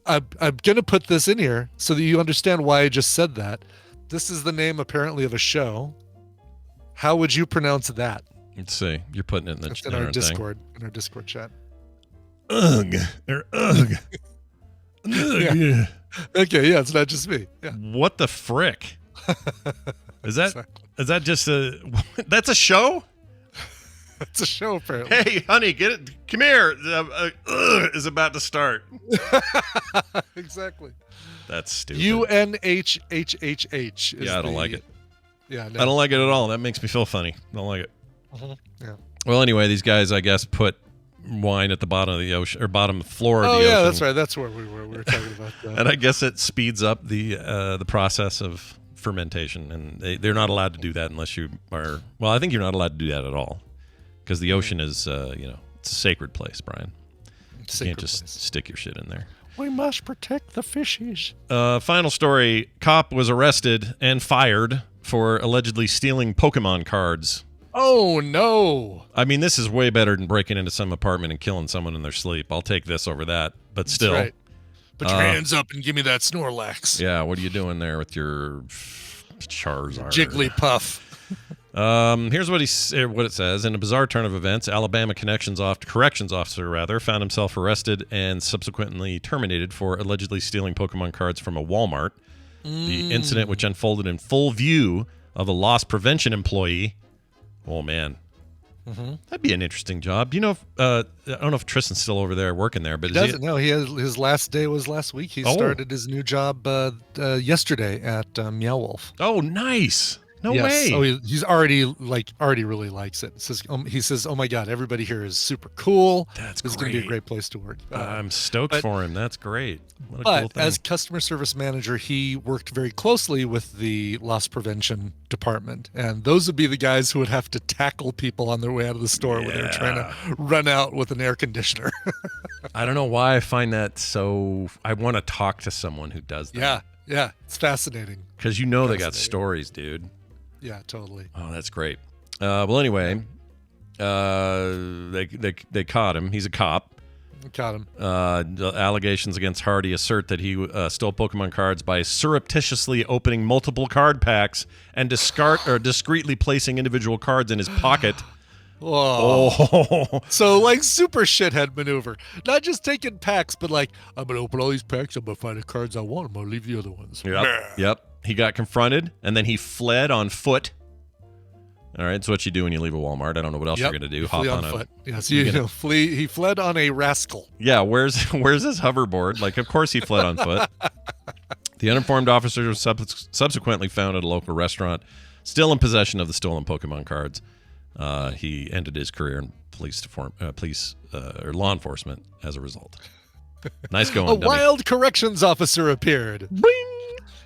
I'm going to put this in here so that you understand why I just said that. This is the name, apparently, of a show. How would you pronounce that? Let's see. You're putting it in the in our Discord, in our Discord chat. Ugh. Or ugh. Yeah. Okay, yeah, it's not just me. Yeah. What the frick? Is that just that's a show? It's a show, apparently. Hey, honey, get it. Come here. Is about to start. Exactly. That's stupid. UNHHHH. Yeah, I don't like it. Yeah, no. I don't like it at all. That makes me feel funny. I don't like it. Yeah. Well, anyway, these guys, I guess, put wine at the bottom of the ocean or bottom floor of the ocean. Oh, yeah, that's right. That's where we were. We were talking about that. And I guess it speeds up the process of fermentation, and they're not allowed to do that unless you are. Well, I think you're not allowed to do that at all, because the ocean is, it's a sacred place, Brian. You can't just stick your shit in there. We must protect the fishies. Final story: cop was arrested and fired for allegedly stealing Pokemon cards. Oh no! I mean, this is way better than breaking into some apartment and killing someone in their sleep. I'll take this over that, but still. That's right. Put your hands up and give me that Snorlax. Yeah, what are you doing there with your Charizard? Jigglypuff. Here's what it says. In a bizarre turn of events, Alabama corrections officer found himself arrested and subsequently terminated for allegedly stealing Pokemon cards from a Walmart. The incident, which unfolded in full view of a loss prevention employee. Oh, man. Mm-hmm. That'd be an interesting job. Do you know if, I don't know if Tristan's still over there working there, but he doesn't know. His last day was last week. He started his new job yesterday at Meow Wolf. Oh, nice. No way. Oh, he's already really likes it. He says, "Oh my God, everybody here is super cool. That's This is going to be a great place to work." I'm stoked for him. That's great. What a but cool thing. as customer service manager, he worked very closely with the loss prevention department, and those would be the guys who would have to tackle people on their way out of the store when they were trying to run out with an air conditioner. I don't know why I find that so. I want to talk to someone who does that. Yeah, it's fascinating. Because they got stories, dude. Yeah, totally. Oh, that's great. Well, anyway, they caught him. He's a cop. Caught him. The allegations against Hardy assert that he stole Pokemon cards by surreptitiously opening multiple card packs and discreetly placing individual cards in his pocket. Whoa. Oh. So like super shithead maneuver. Not just taking packs, but like, I'm going to open all these packs. I'm going to find the cards I want. I'm going to leave the other ones. Yep. He got confronted, and then he fled on foot. All right, it's what you do when you leave a Walmart. I don't know what else you're going to do. Hop on foot. Yes, flee. He fled on a rascal. Yeah, where's his hoverboard? Like, of course he fled on foot. The uninformed officer was subsequently found at a local restaurant, still in possession of the stolen Pokemon cards. He ended his career in law enforcement as a result. Nice going. A wild corrections officer appeared. Bing!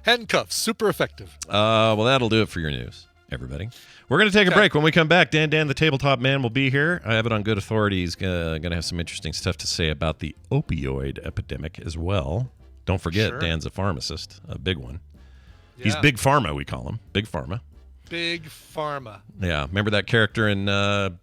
Handcuffs, super effective. Well, that'll do it for your news, everybody. We're going to take a break. When we come back, Dan, the tabletop man, will be here. I have it on good authority. He's going to have some interesting stuff to say about the opioid epidemic as well. Don't forget, Dan's a pharmacist, a big one. Yeah. He's Big Pharma, we call him. Big Pharma. Big Pharma. Yeah. Remember that character in The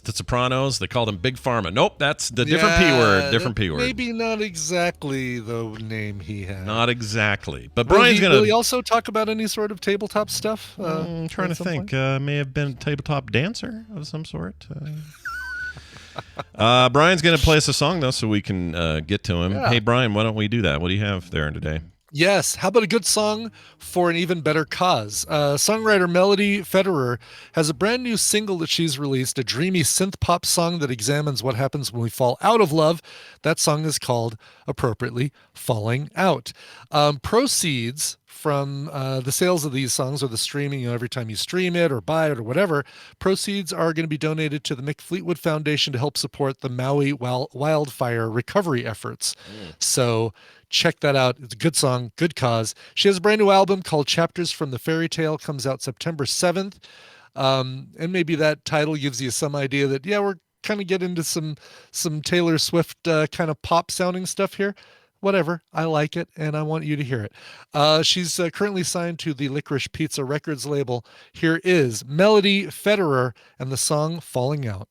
Sopranos? They called him Big Pharma. Nope, that's the different P word. Different P word. Maybe not exactly the name he had. Not exactly. But Brian's going to... Will he also talk about any sort of tabletop stuff? I'm trying to think. May have been a tabletop dancer of some sort. Brian's going to play us a song, though, so we can get to him. Yeah. Hey, Brian, why don't we do that? What do you have there today? Yes. How about a good song for an even better cause? Songwriter Melody Federer has a brand new single that she's released, a dreamy synth pop song that examines what happens when we fall out of love. That song is called, appropriately, Falling Out. Proceeds from the sales of these songs or the streaming, every time you stream it or buy it or whatever, proceeds are going to be donated to the Mick Fleetwood Foundation to help support the Maui wildfire recovery efforts. So check that out. It's a good song, good cause. She has a brand new album called Chapters from the Fairy Tale, comes out September 7th. And maybe that title gives you some idea that, we're kind of getting into some Taylor Swift kind of pop sounding stuff here. Whatever. I like it, and I want you to hear it. She's currently signed to the Licorice Pizza Records label. Here is Melody Federer and the song Falling Out.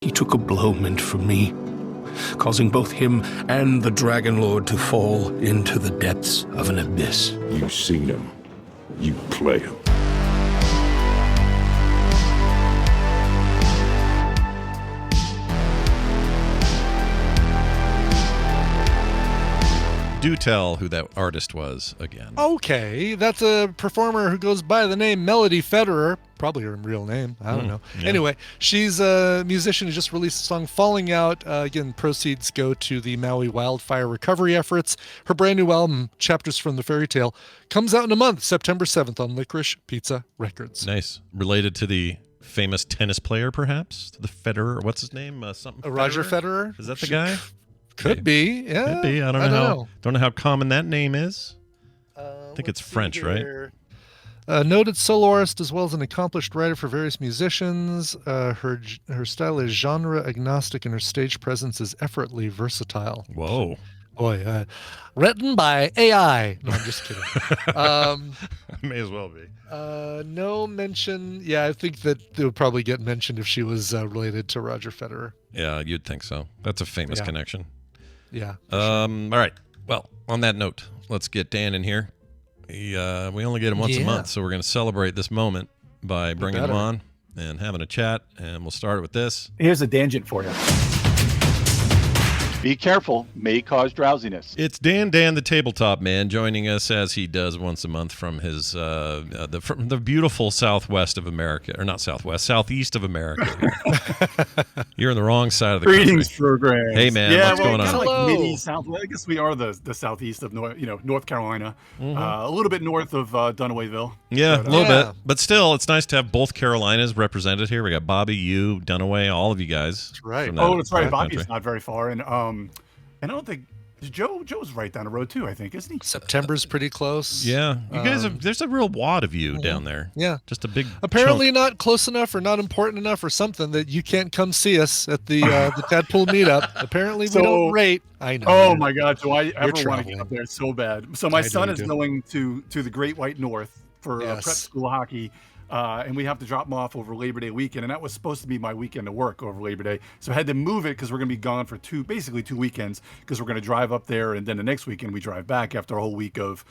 He took a blow meant for me, causing both him and the Dragon Lord to fall into the depths of an abyss. You seen him. You play him. Do tell who that artist was again. Okay, that's a performer who goes by the name Melody Federer, probably her real name. I don't know. Yeah. Anyway, she's a musician who just released a song, Falling Out. Again, proceeds go to the Maui wildfire recovery efforts. Her brand new album, Chapters from the Fairy Tale, comes out in a month, September 7th on Licorice Pizza Records. Nice. Related to the famous tennis player, perhaps? The Federer. What's his name? Something. Roger Federer? Is that the guy? Could be, yeah. Could be. I don't know how common that name is. I think it's French, right? A noted soloist as well as an accomplished writer for various musicians. Her style is genre agnostic and her stage presence is effortlessly versatile. Whoa. Boy, written by AI. No, I'm just kidding. May as well be. No mention. Yeah, I think that it would probably get mentioned if she was related to Roger Federer. Yeah, you'd think so. That's a famous connection. Yeah. Sure. All right. Well, on that note, let's get Dan in here. We only get him once a month, so we're going to celebrate this moment by bringing him on and having a chat. And we'll start with this. Here's a tangent for you. Be careful, may cause drowsiness. It's Dan the Tabletop Man joining us as he does once a month from his from the beautiful southwest of America, or not southwest, southeast of America. You're on the wrong side of the Greetings, country. programs. Hey man, what's going on? Hello. Like mini south. I guess we are the southeast of North Carolina, a little bit north of Dunawayville. Yeah, a little bit, but still, it's nice to have both Carolinas represented here. We got Bobby, you, Dunaway, all of you guys. That's right. That's right. Bobby's not very far, and I don't think Joe's right down the road too. I think, isn't he? September's pretty close. Yeah, you guys have. There's a real wad of you down there. Yeah, just a big. Apparently, chunk. not close enough or not important enough or something that you can't come see us at the Tadpool meetup. Apparently, we don't rate. I know. Oh my God! Do I ever want to get up there so bad? So my son is going to the Great White North for prep school hockey. And we have to drop them off over Labor Day weekend, and that was supposed to be my weekend to work over Labor Day. So I had to move it because we're going to be gone for basically two weekends, because we're going to drive up there, and then the next weekend we drive back after a whole week of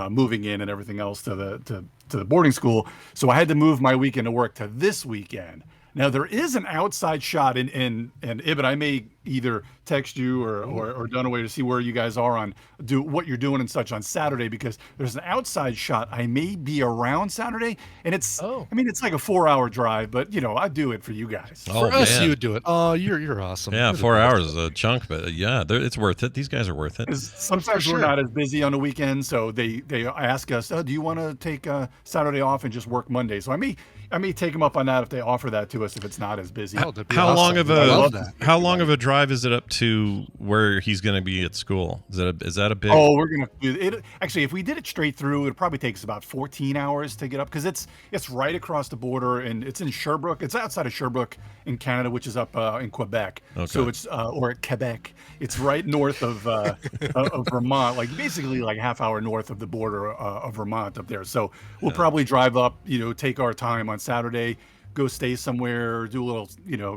moving in and everything else to the boarding school. So I had to move my weekend to work to this weekend. Now there is an outside shot, and Ibn, I may either text you or Dunaway to see where you guys are on what you're doing and such on Saturday, because there's an outside shot. I may be around Saturday, and it's I mean, it's like a 4-hour drive, but I do it for you guys. For us, you would do it. Oh, you're awesome. Yeah, 4 hours is a chunk, but yeah, it's worth it. These guys are worth it. Sometimes we're not as busy on the weekend, so they ask us, do you want to take Saturday off and just work Monday? So I may take them up on that if they offer that to us if it's not as busy. How long of a drive is it up to where he's going to be at school? Is that a big? Oh, we're gonna do it. Actually, if we did it straight through, it probably takes about 14 hours to get up, because it's right across the border, and it's in Sherbrooke. It's outside of Sherbrooke in Canada, which is up in Quebec. Okay. So it's or Quebec. It's right north of Vermont, like basically like half-hour north of the border of Vermont up there. So we'll probably drive up, take our time on Saturday, go stay somewhere, do a little,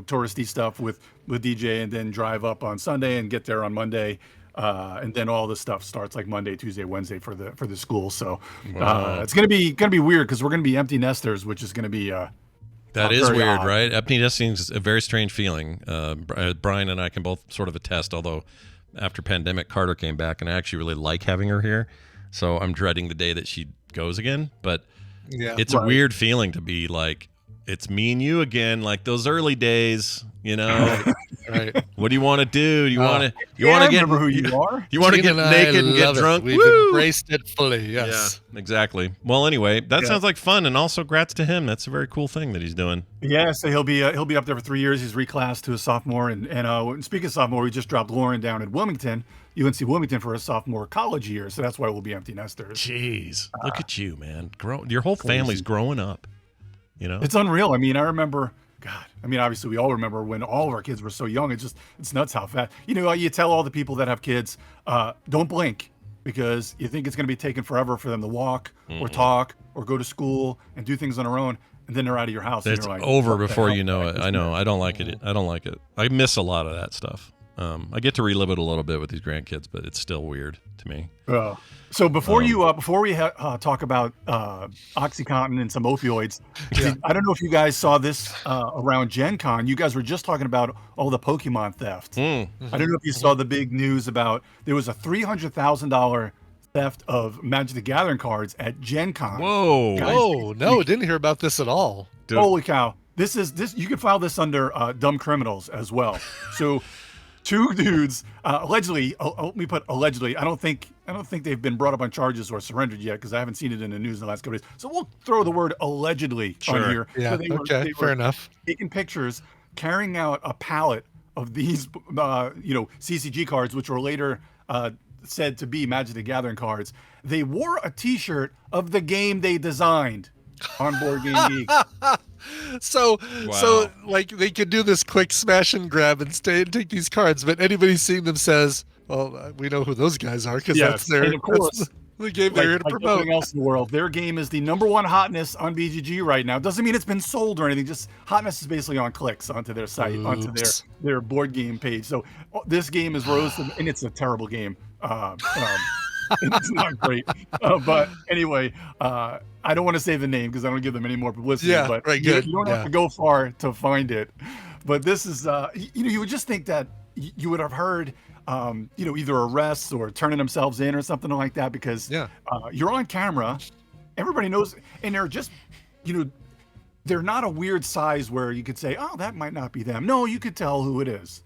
touristy stuff with DJ, and then drive up on Sunday and get there on Monday. And then all the stuff starts like Monday, Tuesday, Wednesday for the school. So it's gonna be weird, because we're gonna be empty nesters, which is gonna be that is weird, right? Empty nesting is a very strange feeling. Brian and I can both sort of attest, although after pandemic, Carter came back, and I actually really like having her here. So I'm dreading the day that she goes again. But it's a weird feeling to be like, it's me and you again, like those early days, Right. What do you want to do? You want to get remember who you are? You want to get naked and get drunk? We've embraced it fully. Yes. Yeah, exactly. Well, anyway, that sounds like fun, and also grats to him. That's a very cool thing that he's doing. Yeah, so he'll be up there for 3 years. He's reclassed to a sophomore, and speaking of sophomore, we just dropped Lauren down at Wilmington, UNC Wilmington, for a sophomore college year. So that's why we'll be empty nesters. Jeez, look at you, man! Your whole family's growing up. It's unreal. I mean, I remember. God, I mean, obviously we all remember when all of our kids were so young. It's nuts how fast. You tell all the people that have kids, don't blink, because you think it's going to be taking forever for them to walk or talk or go to school and do things on their own, and then they're out of your house. It's over before you know it. I know. I don't like it. I don't like it. I miss a lot of that stuff. I get to relive it a little bit with these grandkids, but it's still weird to me. So before we talk about OxyContin and some opioids, I don't know if you guys saw this around Gen Con. You guys were just talking about all the Pokemon theft. I don't know if you saw the big news about there was a $300,000 theft of Magic the Gathering cards at Gen Con. Whoa! Guys, no, didn't hear about this at all. Dude. Holy cow! This you can file this under dumb criminals as well. So. Two dudes allegedly. Let me put allegedly. I don't think they've been brought up on charges or surrendered yet, because I haven't seen it in the news in the last couple days. So we'll throw the word allegedly on here. Yeah. So fair enough. Taking pictures, carrying out a pallet of these, CCG cards, which were later said to be Magic the Gathering cards. They wore a T-shirt of the game they designed on Board Game Geek. So like they could do this quick smash and grab and stay and take these cards, but anybody seeing them says, well, we know who those guys are, because that's the game they're here to promote. Everything else in the world, their game is the #1 hotness on BGG right now. Doesn't mean it's been sold or anything. Just hotness is basically on clicks onto their site, onto their board game page. So this game is rose, and it's a terrible game. It's not great. But anyway, I don't want to say the name because I don't give them any more publicity. Yeah, but right, you don't have to go far to find it. But this is, you would just think that you would have heard either arrests or turning themselves in or something like that, because you're on camera, everybody knows, and they're just, they're not a weird size where you could say, oh, that might not be them. No, you could tell who it is,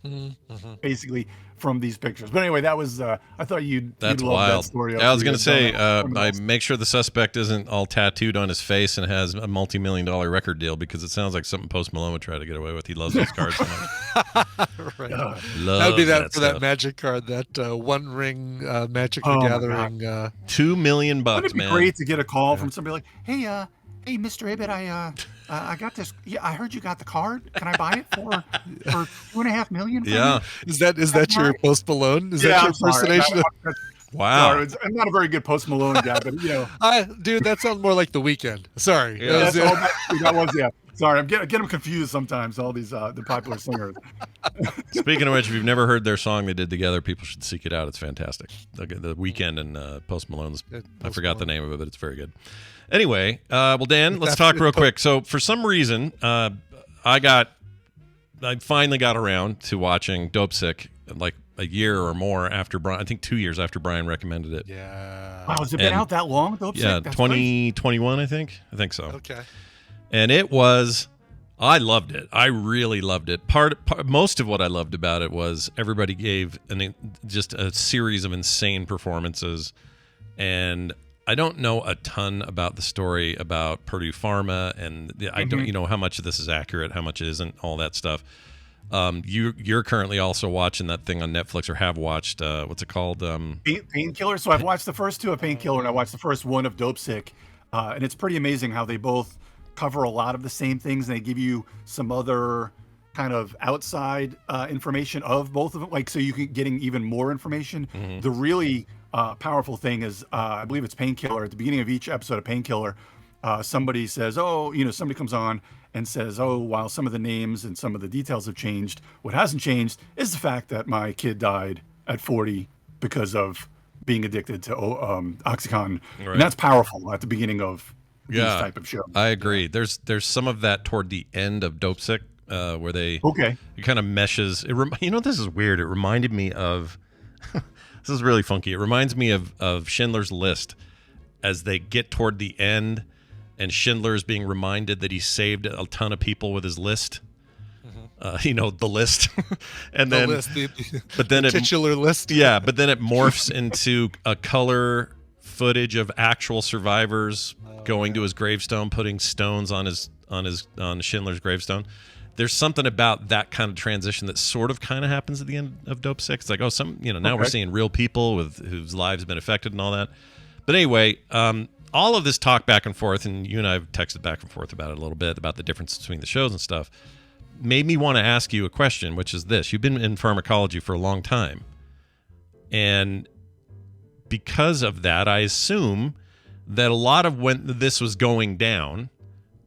basically, from these pictures. But anyway, that was, I thought you'd love wild. that story. I was going to say, I make sure the suspect isn't all tattooed on his face and has a multi-million-dollar record deal, because it sounds like something Post Malone would try to get away with. He loves those cards so much. Right. That'd be that for that magic card, that One Ring Magic the Gathering. $2 million, Wouldn't it be man. great to get a call from somebody like, hey, Mr. Ibbott, I got this. Yeah, I heard you got the card. Can I buy it for $2.5 million? Yeah. Is that your Post Malone? Is that your impersonation? Wow. Sorry, I'm not a very good Post Malone guy, but dude, that sounds more like The Weeknd. Sorry. Yeah. That was. Sorry, I'm getting them confused sometimes. All these the popular singers. Speaking of which, if you've never heard their song they did together, people should seek it out. It's fantastic. The Weeknd and Post Malone's. I forgot the name of it, but it's very good. Anyway, well, Dan, let's talk real quick. So for some reason, I finally got around to watching Dope Sick like a year or more after Brian. I think 2 years after Brian recommended it. Yeah. Wow, has it been out that long? Dope Sick? Yeah, 2021, I think. I think so. Okay. And I loved it. I really loved it. Most of what I loved about it was everybody gave just a series of insane performances, and I don't know a ton about the story about Purdue Pharma, and I don't, how much of this is accurate, how much it isn't, all that stuff. You're currently also watching that thing on Netflix, or have watched. What's it called? Painkiller. So I've watched the first two of Painkiller, and I watched the first one of Dope Sick, and it's pretty amazing how they both cover a lot of the same things, and they give you some other kind of outside information of both of them, like so you can getting even more information. The really powerful thing is, I believe it's Painkiller. At the beginning of each episode of Painkiller, somebody says, somebody comes on and says, while some of the names and some of the details have changed, what hasn't changed is the fact that my kid died at 40 because of being addicted to Oxycontin. Right. And that's powerful at the beginning of these type of shows. I agree. There's some of that toward the end of Dope Sick, where it kind of meshes. This is weird. It reminded me of this is really funky. It reminds me of Schindler's List, as they get toward the end, and Schindler's being reminded that he saved a ton of people with his list. The list, and then the titular list. Yeah, but then it morphs into a color footage of actual survivors going to his gravestone, putting stones on Schindler's gravestone. There's something about that kind of transition that sort of kind of happens at the end of Dope Sick. It's like, now we're seeing real people whose lives have been affected and all that. But anyway, all of this talk back and forth, and you and I have texted back and forth about it a little bit, about the difference between the shows and stuff, made me want to ask you a question, which is this. You've been in pharmacology for a long time. And because of that, I assume that a lot of when this was going down,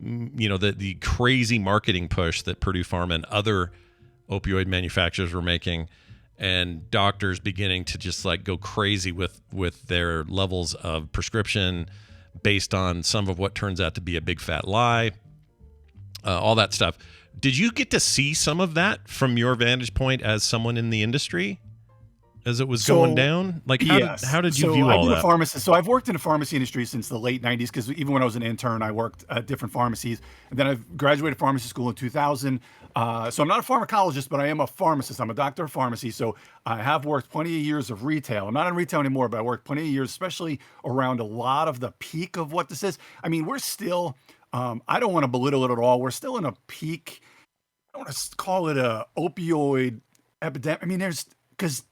the crazy marketing push that Purdue Pharma and other opioid manufacturers were making, and doctors beginning to just like go crazy with their levels of prescription based on some of what turns out to be a big fat lie, all that stuff. Did you get to see some of that from your vantage point as someone in the industry as it was going down? Like, how did you view all that? I've been a pharmacist. So I've worked in the pharmacy industry since the late 90s, because even when I was an intern, I worked at different pharmacies. And then I graduated pharmacy school in 2000. So I'm not a pharmacologist, but I am a pharmacist. I'm a doctor of pharmacy. So I have worked plenty of years of retail. I'm not in retail anymore, but I worked plenty of years, especially around a lot of the peak of what this is. I mean, we're still, I don't want to belittle it at all. We're still in a peak. I don't want to call it a opioid epidemic. I mean, because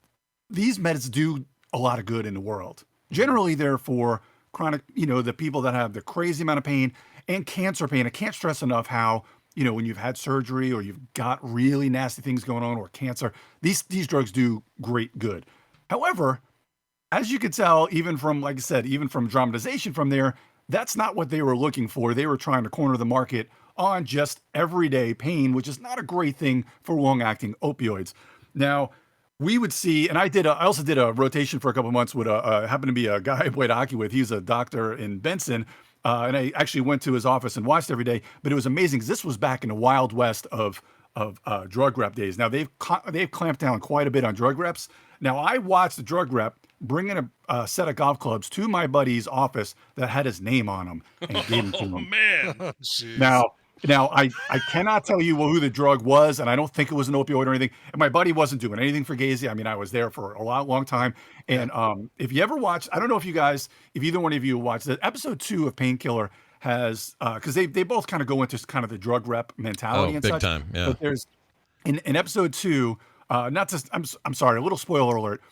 these meds do a lot of good in the world. Generally, they're for chronic, the people that have the crazy amount of pain and cancer pain. I can't stress enough how, when you've had surgery or you've got really nasty things going on, or cancer, these drugs do great good. However, as you could tell, even from, like I said, even from dramatization from there, that's not what they were looking for. They were trying to corner the market on just everyday pain, which is not a great thing for long-acting opioids. Now, we would see, and I also did a rotation for a couple of months with happened to be a guy I played hockey with. He's a doctor in Benson, and I actually went to his office and watched every day. But it was amazing, because this was back in the Wild West of drug rep days. Now they've clamped down quite a bit on drug reps. Now I watched the drug rep bring in a set of golf clubs to my buddy's office that had his name on them and gave them to him. Man. Now I cannot tell you who the drug was, and I don't think it was an opioid or anything. And my buddy wasn't doing anything for Gazy. I mean, I was there for a long time. And if you ever watch, I don't know if either one of you watched the episode 2 of Painkiller has, because they both kind of go into kind of the drug rep mentality and big such. Time, yeah. But there's in episode 2, I'm sorry, a little spoiler alert.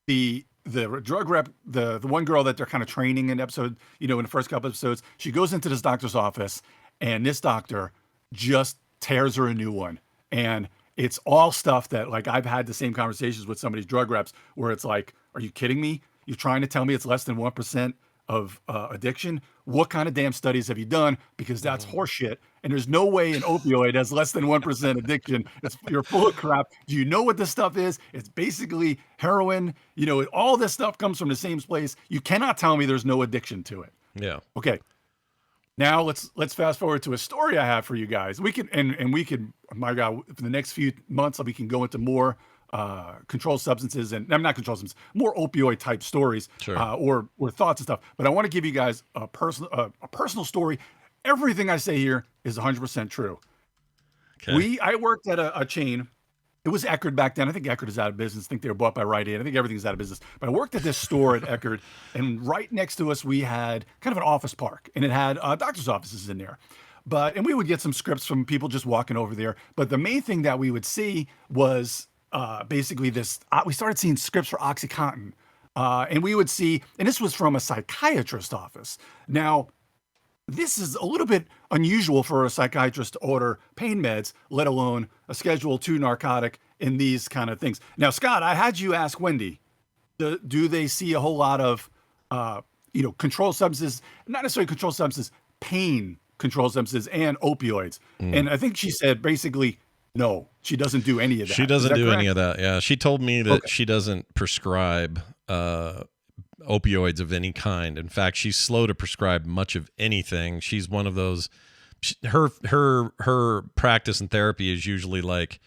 The drug rep, the one girl that they're kind of training in episode, in the first couple episodes, she goes into this doctor's office, and this doctor just tears her a new one. And it's all stuff that, like, I've had the same conversations with some of these drug reps where it's like, are you kidding me? You're trying to tell me it's less than 1% of addiction? What kind of damn studies have you done? Because that's horseshit. And there's no way an opioid has less than 1% addiction. You're full of crap. Do you know what this stuff is? It's basically heroin. All this stuff comes from the same place. You cannot tell me there's no addiction to it. Yeah. Okay. Now let's fast forward to a story I have for you guys. We can, my God, for the next few months, we can go into more controlled substances and I'm not controlled substances, more opioid type stories, sure. or thoughts and stuff. But I want to give you guys a personal story. Everything I say here is 100% true. Okay. I worked at a chain. It was Eckerd back then. I think Eckerd is out of business. I think they were bought by Rite Aid. I think everything's out of business. But I worked at this store at Eckerd, and right next to us we had kind of an office park, and it had doctor's offices in there. And we would get some scripts from people just walking over there. But the main thing that we would see was basically this. We started seeing scripts for OxyContin, and we would see, and this was from a psychiatrist office. Now, this is a little bit unusual for a psychiatrist to order pain meds, let alone a Schedule II narcotic in these kind of things. Now, Scott, I had you ask Wendy, do they see a whole lot of, controlled substances, not necessarily controlled substances, pain controlled substances and opioids? And I think she said basically, no, she doesn't do any of that. She doesn't do any of that. Yeah. She told me that she doesn't prescribe opioids of any kind. In fact, she's slow to prescribe much of anything. She's one of those. Her practice and therapy is usually like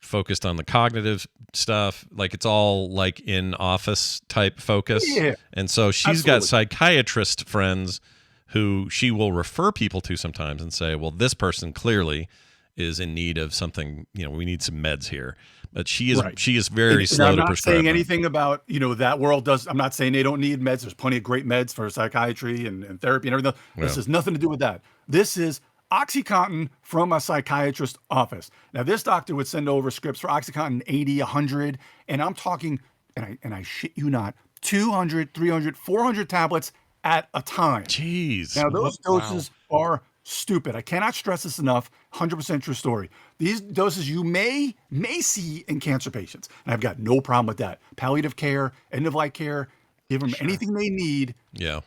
focused on the cognitive stuff. Like it's all like in office type focus. Yeah, and so she's got psychiatrist friends who she will refer people to sometimes and say, well, this person clearly is in need of something, we need some meds here. But she is very slow to prescribe. I'm not saying anything about, that world does. I'm not saying they don't need meds. There's plenty of great meds for psychiatry and therapy and everything. Yeah. This has nothing to do with that. This is OxyContin from a psychiatrist's office. Now, this doctor would send over scripts for OxyContin 80, 100, and I'm talking, and I shit you not, 200, 300, 400 tablets at a time. Jeez. Now, those doses are stupid. I cannot stress this enough. 100% true story. These doses you may see in cancer patients, and I've got no problem with that. Palliative care, end of life care, give them anything they need. Yeah.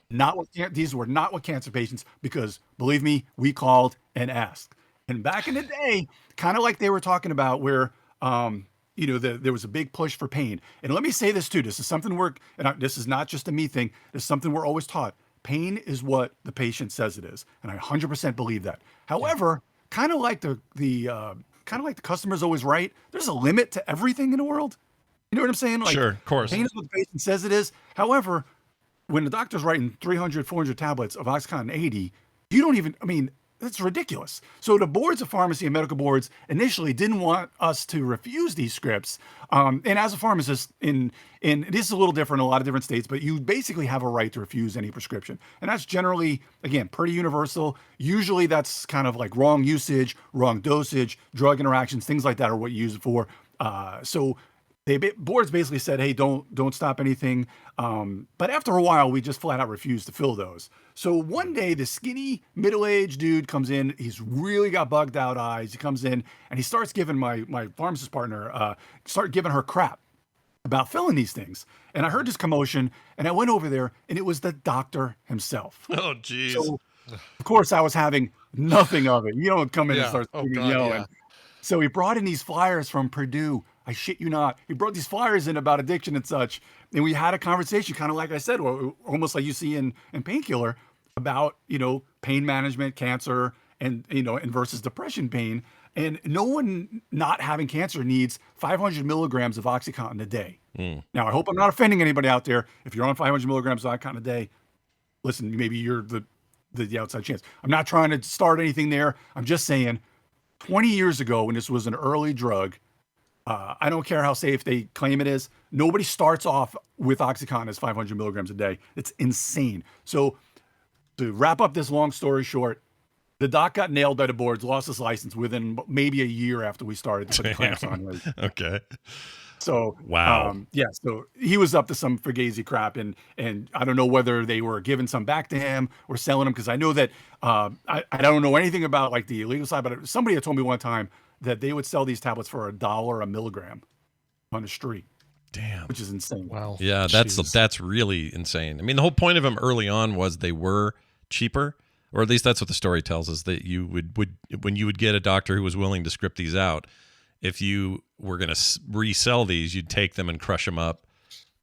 These were not with cancer patients because, believe me, we called and asked. And back in the day, kind of like they were talking about, where there was a big push for pain. And let me say this too. This is something this is not just a me thing. This is something we're always taught. Pain is what the patient says it is, and I 100% believe that. However, kind of like the customer's always right. There's a limit to everything in the world. You know what I'm saying? Like, sure, of course. Pain is what the patient says it is. However, when the doctor's writing 300, 400 tablets of OxyContin 80, you don't even. That's ridiculous. So the boards of pharmacy and medical boards initially didn't want us to refuse these scripts. And as a pharmacist, this is a little different in a lot of different states, but you basically have a right to refuse any prescription. And that's generally, again, pretty universal. Usually that's kind of like wrong usage, wrong dosage, drug interactions, things like that are what you use it for. So boards basically said, hey, don't stop anything. But after a while, we just flat out refused to fill those. So one day, the skinny, middle-aged dude comes in. He's really got bugged out eyes. He comes in and he starts giving my pharmacist partner, giving her crap about filling these things. And I heard this commotion, and I went over there, and it was the doctor himself. Oh, geez. So, of course, I was having nothing of it. You don't come in and start yelling. Yeah. So he brought in these flyers from Purdue. I shit you not. He brought these flyers in about addiction and such. And we had a conversation, kind of like I said, almost like you see in Painkiller, about, pain management, cancer, and, and versus depression pain. And no one not having cancer needs 500 milligrams of OxyContin a day. Now, I hope I'm not offending anybody out there. If you're on 500 milligrams of OxyContin a day, listen, maybe you're the outside chance. I'm not trying to start anything there. I'm just saying 20 years ago when this was an early drug, I don't care how safe they claim it is. Nobody starts off with OxyContin as 500 milligrams a day. It's insane. So to wrap up this long story short, the doc got nailed by the boards, lost his license within maybe a year after we started to put the clamps on. Okay. So wow. So he was up to some fugazi crap, and I don't know whether they were giving some back to him or selling them, because I know that I don't know anything about like the illegal side, but somebody had told me one time that they would sell these tablets for $1 a milligram on the street. Damn. Which is insane. Wow. Yeah, that's really insane. I mean, the whole point of them early on was they were cheaper, or at least that's what the story tells us, that you would when you would get a doctor who was willing to script these out, if you were going to resell these, you'd take them and crush them up,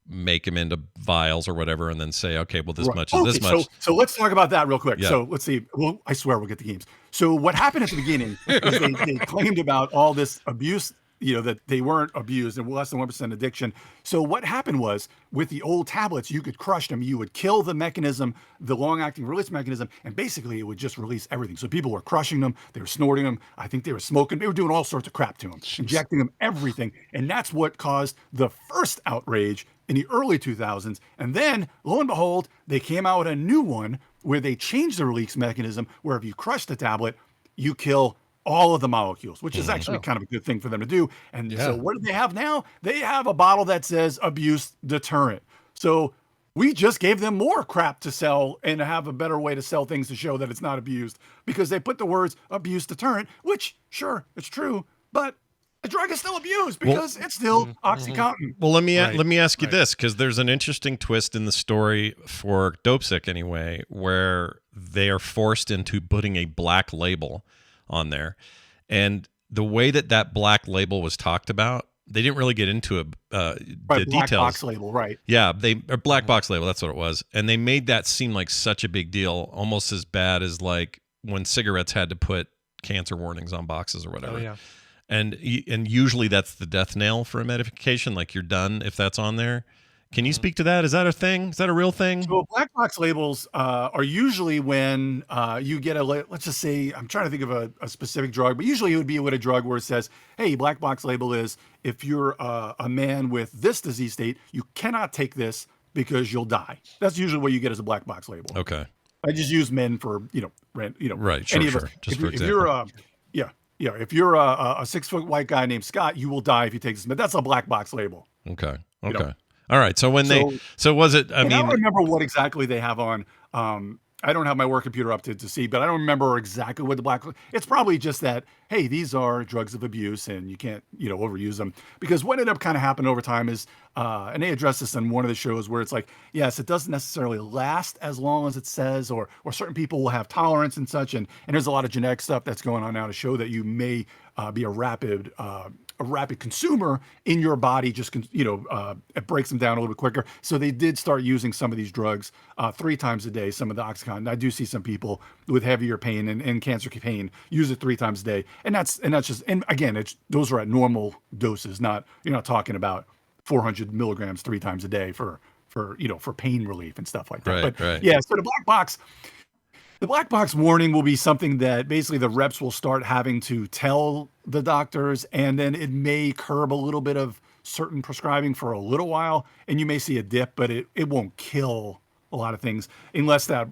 make them into vials or whatever, and then say, okay, well, this much is this much. So let's talk about that real quick. Yeah. So let's see. Well, I swear we'll get the games. So what happened at the beginning is they claimed about all this abuse, that they weren't abused and less than 1% addiction. So what happened was, with the old tablets, you could crush them. You would kill the mechanism, the long-acting release mechanism, and basically it would just release everything. So people were crushing them. They were snorting them. I think they were smoking. They were doing all sorts of crap to them, injecting them, everything. And that's what caused the first outrage in the early 2000s. And then, lo and behold, they came out with a new one where they changed the release mechanism, where if you crush the tablet, you kill all of the molecules, which is actually kind of a good thing for them to do. And so what do they have now? They have a bottle that says abuse deterrent. So we just gave them more crap to sell and have a better way to sell things to show that it's not abused, because they put the words abuse deterrent, which sure, it's true, but the drug is still abused because it's still OxyContin. Well, let me ask you this, because there's an interesting twist in the story for Dopesick anyway, where they are forced into putting a black label on there, and the way that black label was talked about, they didn't really get into it, the black details. Box label, right? Yeah, or black box label. That's what it was, and they made that seem like such a big deal, almost as bad as like when cigarettes had to put cancer warnings on boxes or whatever. Oh, yeah. And usually that's the death knell for a medication. Like, you're done if that's on there. Can you speak to that? Is that a thing? Is that a real thing? So black box labels are usually when you get let's just say, I'm trying to think of a specific drug, but usually it would be with a drug where it says, hey, black box label is, if you're a man with this disease state, you cannot take this because you'll die. That's usually what you get as a black box label. Okay. I just use men for, right. Sure, any sure. of us. Just if, for if example. you're if you're a 6-foot white guy named Scott, you will die if you take this. But that's a black box label. Okay. You know? All right. So when so was it, I don't remember what exactly they have on. I don't have my work computer up to see, but I don't remember exactly what the black. It's probably just that, hey, these are drugs of abuse and you can't, overuse them. Because what ended up kind of happening over time is, and they addressed this on one of the shows, where it's like, yes, it doesn't necessarily last as long as it says, or certain people will have tolerance and such. And there's a lot of genetic stuff that's going on now to show that you may be a rapid consumer in your body. Just it breaks them down a little bit quicker. So they did start using some of these drugs 3 times a day. Some of the OxyContin. I do see some people with heavier pain and cancer pain use it 3 times a day, and that's just, and again, those are at normal doses. You're not talking about 400 milligrams 3 times a day for pain relief and stuff like that. Right. Yeah, so the black box warning will be something that basically the reps will start having to tell the doctors, and then it may curb a little bit of certain prescribing for a little while, and you may see a dip, but it won't kill a lot of things, unless that,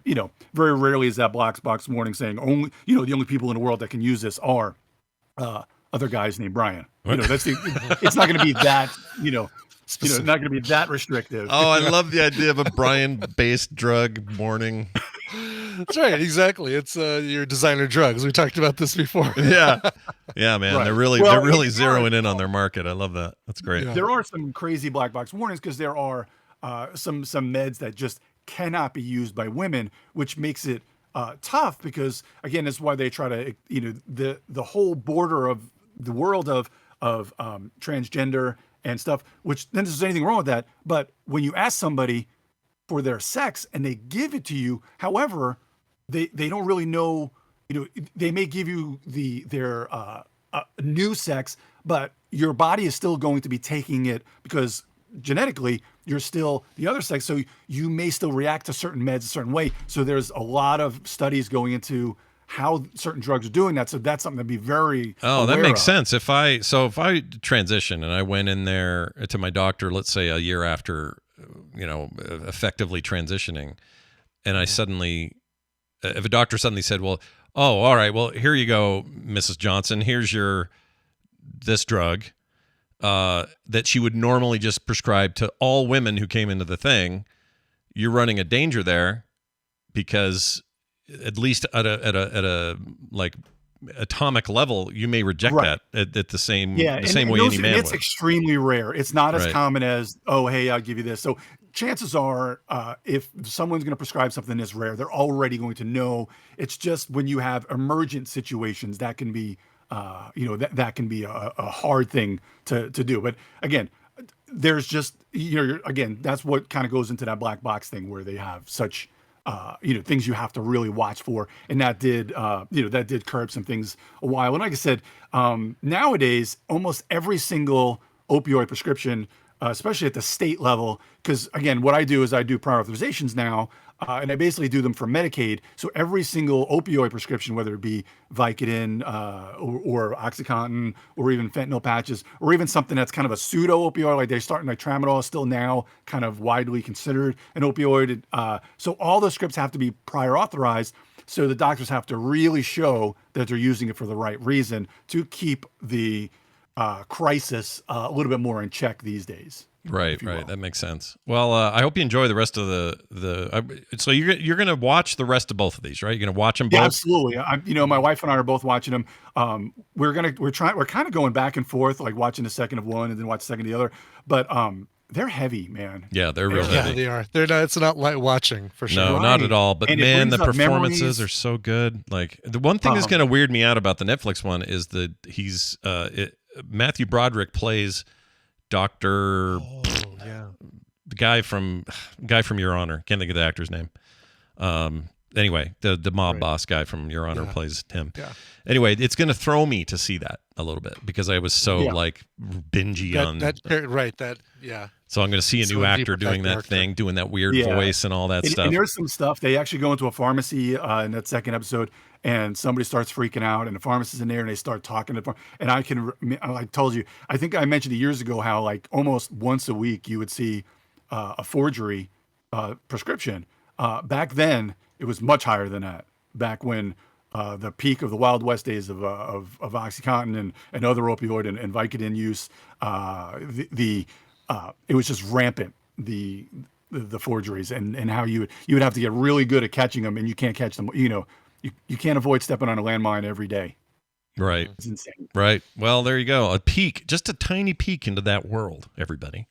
very rarely is that black box warning saying only, the only people in the world that can use this are other guys named Brian. It's not going to be that, not going to be that restrictive. Oh, I love the idea of a Brian-based drug warning. That's right, exactly. It's your designer drugs. We talked about this before. Yeah, man. Right. They're really zeroing in on their market. I love that. That's great. Yeah. There are some crazy black box warnings because there are some meds that just cannot be used by women, which makes it tough, because again, that's why they try to, the whole border of the world of transgender and stuff, which then there's anything wrong with that. But when you ask somebody for their sex and they give it to you, however, they don't really know, they may give you their new sex, but your body is still going to be taking it because genetically you're still the other sex, so you may still react to certain meds a certain way. So there's a lot of studies going into how certain drugs are doing that. So that's something to be very that makes sense. If I transition and I went in there to my doctor, let's say a year after, effectively transitioning, and I suddenly, if a doctor suddenly said, well, all right, well, here you go, Mrs. Johnson, here's this drug that she would normally just prescribe to all women who came into the thing, you're running a danger there because at least at a like atomic level, you may reject that at the same way any man it's would. Extremely rare. It's not as common as, oh, hey, I'll give you this. So chances are, if someone's going to prescribe something this rare, they're already going to know. It's just when you have emergent situations that can be, that can be a hard thing to do. But again, there's just, again, that's what kind of goes into that black box thing where they have such, things you have to really watch for. And that did curb some things a while. And like I said, nowadays, almost every single opioid prescription, especially at the state level, because again, what I do is I do prior authorizations now, and I basically do them for Medicaid. So every single opioid prescription, whether it be Vicodin or OxyContin or even fentanyl patches, or even something that's kind of a pseudo opioid, like they're starting like tramadol is still now kind of widely considered an opioid. So all the scripts have to be prior authorized. So the doctors have to really show that they're using it for the right reason to keep the crisis a little bit more in check these days. Right. That makes sense. Well, I hope you enjoy the rest of so you're going to watch the rest of both of these, right? You're going to watch them both? Yeah, absolutely. My wife and I are both watching them. We're kind of going back and forth, like watching the second of one and then watch the second of the other. But they're heavy, man. Yeah, they're real heavy. Yeah, they are. They're not. It's not light watching for sure. No, not at all. But man, the performances are so good. Like the one thing that's going to weird me out about the Netflix one is that Matthew Broderick plays Dr. The guy from Your Honor. Can't think of the actor's name. Anyway, the mob boss guy from Your Honor plays him. Yeah. Anyway, it's going to throw me to see that a little bit because I was so like bingy on that. So I'm going to see a new actor doing that thing, doing that weird voice and all that stuff. And there's some stuff. They actually go into a pharmacy in that second episode, and somebody starts freaking out, and the pharmacist in there, and they start talking to. And I told you, I think I mentioned it years ago how like almost once a week you would see a forgery prescription. Back then, it was much higher than that. Back when the peak of the Wild West days of OxyContin and other opioid and Vicodin use, it was just rampant, the forgeries and how you would have to get really good at catching them, and you can't catch them. You can't avoid stepping on a landmine every day. Right. It's insane. Right. Well, there you go. A peek, just a tiny peek into that world, everybody.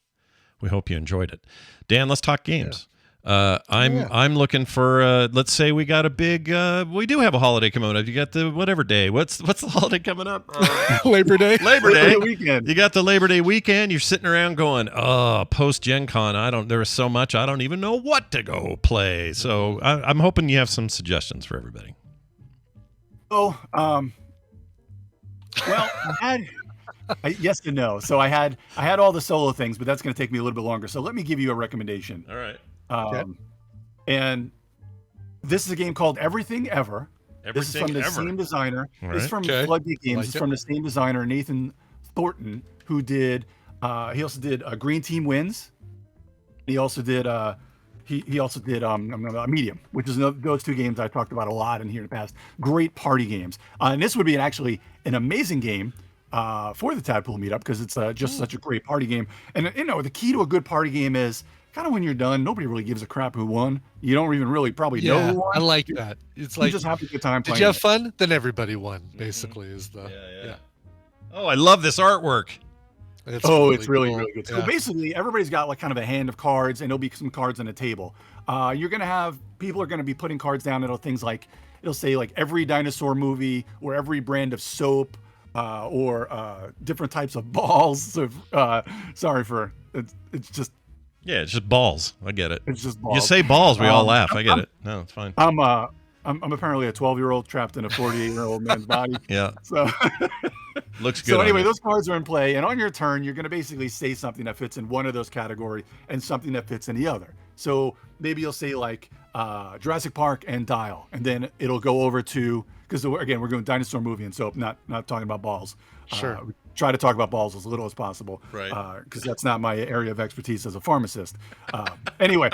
We hope you enjoyed it. Dan, let's talk games. I'm looking for let's say we got a big we do have a holiday coming up. You got the whatever day. What's the holiday coming up? Labor Day. Labor Day weekend. You got the Labor Day weekend. You're sitting around going, post Gen Con, there is so much I don't even know what to go play. So I'm hoping you have some suggestions for everybody. Well, yes and no. So I had all the solo things, but that's going to take me a little bit longer. So let me give you a recommendation. All right. And this is a game called Everything Ever. This is from the same designer. Right. This is from Floodgate Games. It's from the same designer, Nathan Thornton, who did. He also did Green Team Wins. He also did. He also did Medium, which is those two games I talked about a lot in here in the past. Great party games, and this would be actually an amazing game for the Tadpool Meetup because it's just such a great party game. And the key to a good party game is kind of when you're done, nobody really gives a crap who won. You don't even really probably know who won. I like that. It's like you just have a good time playing. Did you have fun? Then everybody won. Basically, is the Oh, I love this artwork. It's really cool. Really good. So basically, everybody's got like kind of a hand of cards, and there'll be some cards on the table. You're gonna have people are gonna be putting cards down. It'll say like every dinosaur movie or every brand of soap. Or different types of balls. So, sorry for it's just. Yeah, it's just balls. I get it. It's just balls. You say balls, we all laugh. I get it. No, it's fine. I'm apparently a 12-year-old trapped in a 48-year-old man's body. Yeah. So looks good. So anyway, those cards are in play, and on your turn, you're going to basically say something that fits in one of those categories and something that fits in the other. So maybe you'll say like Jurassic Park and Dial, and then it'll go over to, because again, we're doing dinosaur movie and soap, not talking about balls. Sure. We try to talk about balls as little as possible, right? Because that's not my area of expertise as a pharmacist. Anyway.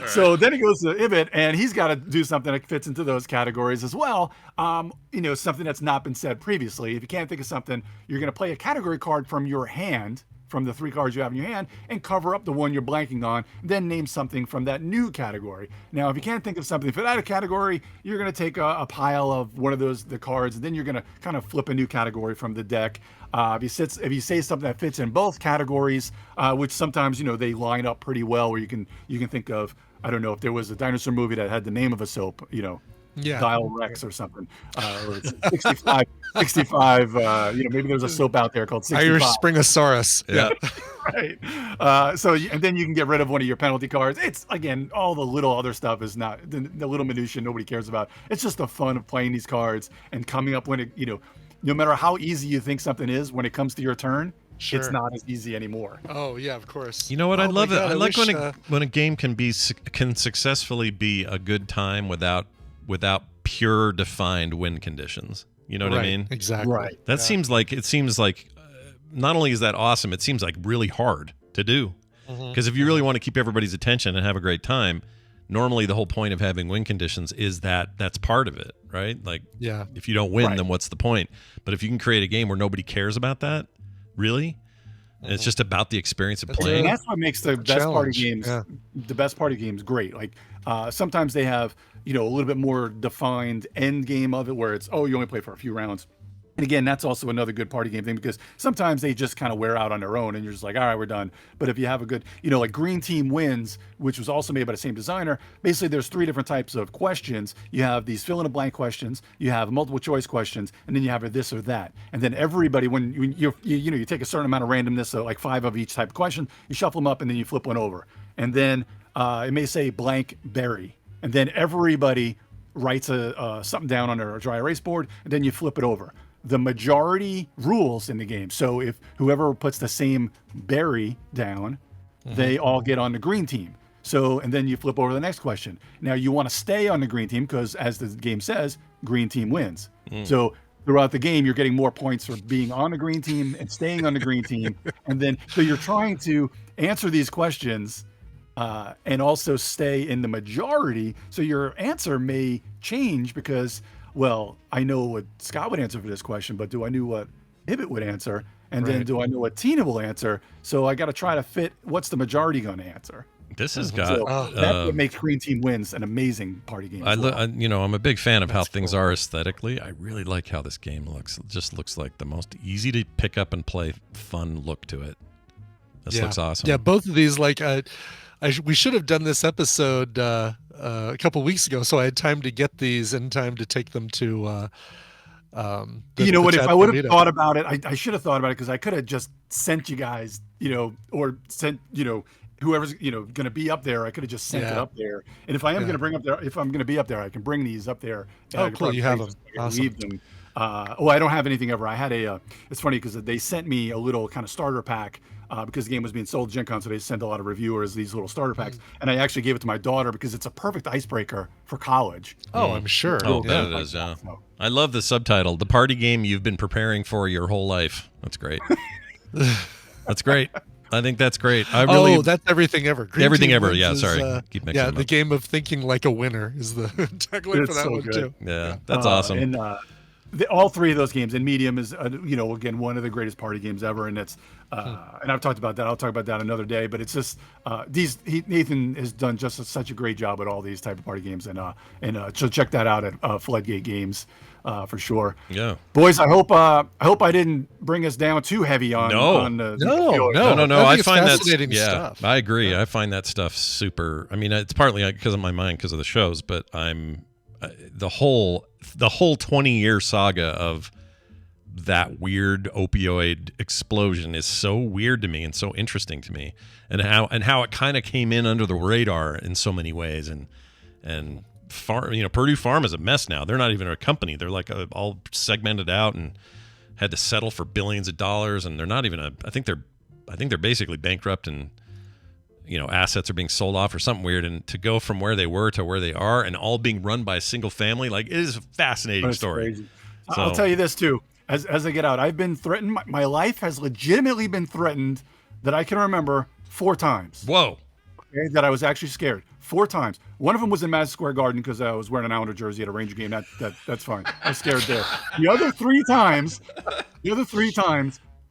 So then it goes to Ibit, and he's got to do something that fits into those categories as well. Something that's not been said previously. If you can't think of something, you're going to play a category card from your hand, from the 3 cards you have in your hand, and cover up the one you're blanking on, then name something from that new category. Now, if you can't think of something for that category, you're going to take a pile of one of the cards, and then you're going to kind of flip a new category from the deck. If you say something that fits in both categories, which sometimes, they line up pretty well, where you can think of, I don't know, if there was a dinosaur movie that had the name of a soap, Dial Rex or something, or 65, maybe there's a soap out there called 65. Irish Springosaurus. Yeah. Right. And then you can get rid of one of your penalty cards. It's, again, all the little other stuff is not the little minutia nobody cares about. It's just the fun of playing these cards and coming up when it, no matter how easy you think something is, when it comes to your turn, it's not as easy anymore. Oh yeah, of course. You know what? I love it. I like when a game can successfully be a good time without pure defined win conditions. You know what I mean? Exactly. Right. That seems like not only is that awesome, it seems like really hard to do. Because if you really want to keep everybody's attention and have a great time, normally the whole point of having win conditions is that's part of it, right? Like, if you don't win, then what's the point? But if you can create a game where nobody cares about that, really, and it's just about the experience of playing. And that's what makes the best party games, the best party games great. Like sometimes they have, a little bit more defined end game of it, where it's, you only play for a few rounds. And again, that's also another good party game thing, because sometimes they just kind of wear out on their own and you're just like, all right, we're done. But if you have a good, like Green Team Wins, which was also made by the same designer, basically there's 3 different types of questions. You have these fill in a blank questions, you have multiple choice questions, and then you have a this or that. And then everybody, when you take a certain amount of randomness, so like 5 of each type of question, you shuffle them up and then you flip one over. And then it may say blank berry. And then everybody writes something down on their dry erase board, and then you flip it over. The majority rules in the game. So if whoever puts the same berry down, they all get on the green team. So, and then you flip over the next question. Now you want to stay on the green team because, as the game says, green team wins. So throughout the game, you're getting more points for being on the green team and staying on the green team. And then, so you're trying to answer these questions and also stay in the majority. So your answer may change because, well, I know what Scott would answer for this question, but do I know what Ibit would answer? And then do I know what Tina will answer? So I got to try to fit what's the majority going to answer. This has got that's what makes Green Team Wins an amazing party game. I'm a big fan of how things are aesthetically. I really like how this game looks. It just looks like the most easy to pick up and play, fun look to it. This looks awesome. Yeah, both of these, like, we should have done this episode a couple weeks ago, so I had time to get these and time to take them to. If I would have thought about it, I should have thought about it, because I could have just sent you guys, or sent, whoever's, going to be up there, I could have just sent it up there. And if I am going to bring up there, if I'm going to be up there, I can bring these up there. Oh, cool. You have them. Awesome. Leave them. I don't have anything ever. I had it's funny because they sent me a little kind of starter pack because the game was being sold at Gen Con, so they send a lot of reviewers these little starter packs. And I actually gave it to my daughter because it's a perfect icebreaker for college. Oh, I'm sure. Oh, that it is, yeah. I love the subtitle, The Party Game You've Been Preparing For Your Whole Life. That's great. That's great. I think that's great. That's everything ever. Everything ever. Yeah, sorry. Keep mixing them the up. game of thinking like a winner is the tagline for that so one good. too. Yeah, that's awesome. And all 3 of those games, and Medium is, again, one of the greatest party games ever. And it's, and I've talked about that. I'll talk about that another day. But it's just Nathan has done just such a great job at all these type of party games, and so check that out at Floodgate Games. For sure. Yeah, boys. I hope I didn't bring us down too heavy on. No. I find fascinating stuff. I agree. I find that stuff super. I mean, it's partly because of my mind, because of the shows, but I'm the whole 20-year saga of that weird opioid explosion is so weird to me and so interesting to me, and how it kind of came in under the radar in so many ways, and farm, Purdue Farm is a mess now. They're not even a company. They're like all segmented out and had to settle for billions of dollars, and they're not even I think they're basically bankrupt, and assets are being sold off or something weird. And to go from where they were to where they are, and all being run by a single family, like, it is a fascinating story. Crazy. So, I'll tell you this too. As I get out, I've been threatened. My life has legitimately been threatened that I can remember 4 times. Whoa. Okay, that I was actually scared 4 times. One of them was in Madison Square Garden because I was wearing an Islander jersey at a Ranger game. That's fine. I was scared there. The other 3 times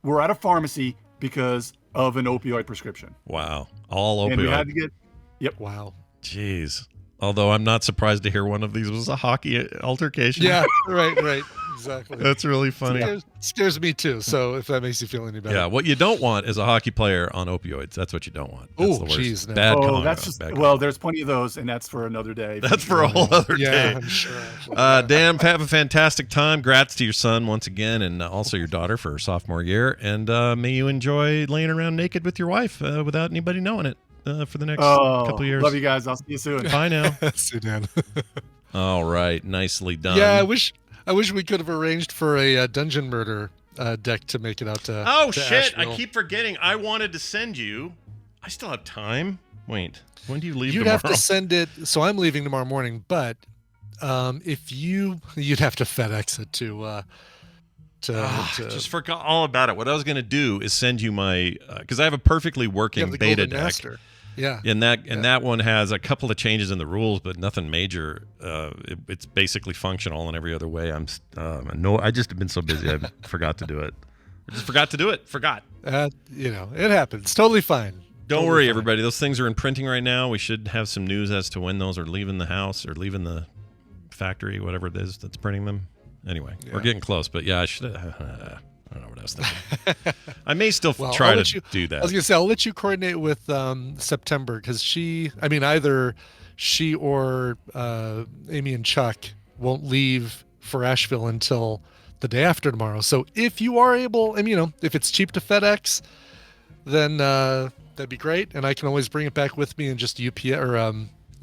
were at a pharmacy because of an opioid prescription. Wow. All opioid. And we had to get. Yep. Wow. Jeez. Although I'm not surprised to hear one of these was a hockey altercation. Yeah. Right. Exactly. That's really funny. Scares me too. So if that makes you feel any better. Yeah. What you don't want is a hockey player on opioids. That's what you don't want. That's the worst. Geez, no. Bad combo. That's just, well, there's plenty of those, and that's for another day. That's for a whole other day. I'm sure. Dan, have a fantastic time. Grats to your son once again, and also your daughter for her sophomore year. And may you enjoy laying around naked with your wife without anybody knowing it for the next couple of years. Love you guys. I'll see you soon. Bye now. See you, Dan. All right. Nicely done. Yeah, I wish we could have arranged for a dungeon murder deck to make it out to. Oh, to shit. Asheville. I keep forgetting. I wanted to send you. I still have time. Wait. When do you leave You'd tomorrow? have to send it. So I'm leaving tomorrow morning, but if you'd have to FedEx it to just forgot all about it. What I was going to do is send you my because I have a perfectly working beta deck. Master. Yeah. And that one has a couple of changes in the rules, but nothing major. It's basically functional in every other way. I just have been so busy I forgot to do it. I just forgot to do it. Forgot. It happens. Totally fine. Don't worry, everybody. Those things are in printing right now. We should have some news as to when those are leaving the house or leaving the factory, whatever it is that's printing them. Anyway, we're getting close, but yeah, I should. I don't know what I was thinking. I may still try to do that. I was going to say, I'll let you coordinate with September because either she or Amy and Chuck won't leave for Asheville until the day after tomorrow. So if you are able, if it's cheap to FedEx, then that'd be great. And I can always bring it back with me and just UPS or,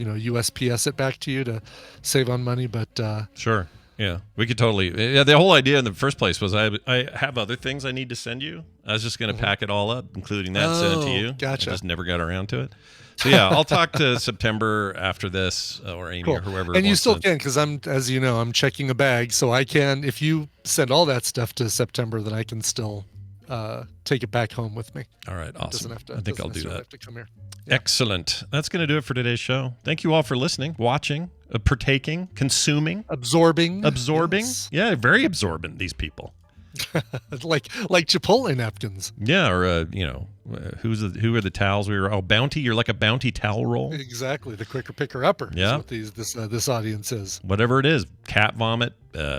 USPS it back to you to save on money. But sure. Yeah, we could totally. Yeah, the whole idea in the first place was I have other things I need to send you. I was just going to pack it all up, including that, and send it to you. Gotcha. I just never got around to it. So yeah, I'll talk to September after this, or Amy or whoever. And you still can, because as you know, I'm checking a bag, so I can. If you send all that stuff to September, then I can still take it back home with me. All right, awesome. Doesn't have to, I think I'll do that. Have to come here. Yeah. Excellent. That's going to do it for today's show. Thank you all for listening, watching, partaking, consuming, absorbing. Yes. Yeah, very absorbent, these people. like Chipotle napkins. Yeah, or who are the towels we were? Oh, Bounty. You're like a Bounty towel roll. Exactly, the quicker picker upper. Yeah, is what this audience is. Whatever it is, cat vomit,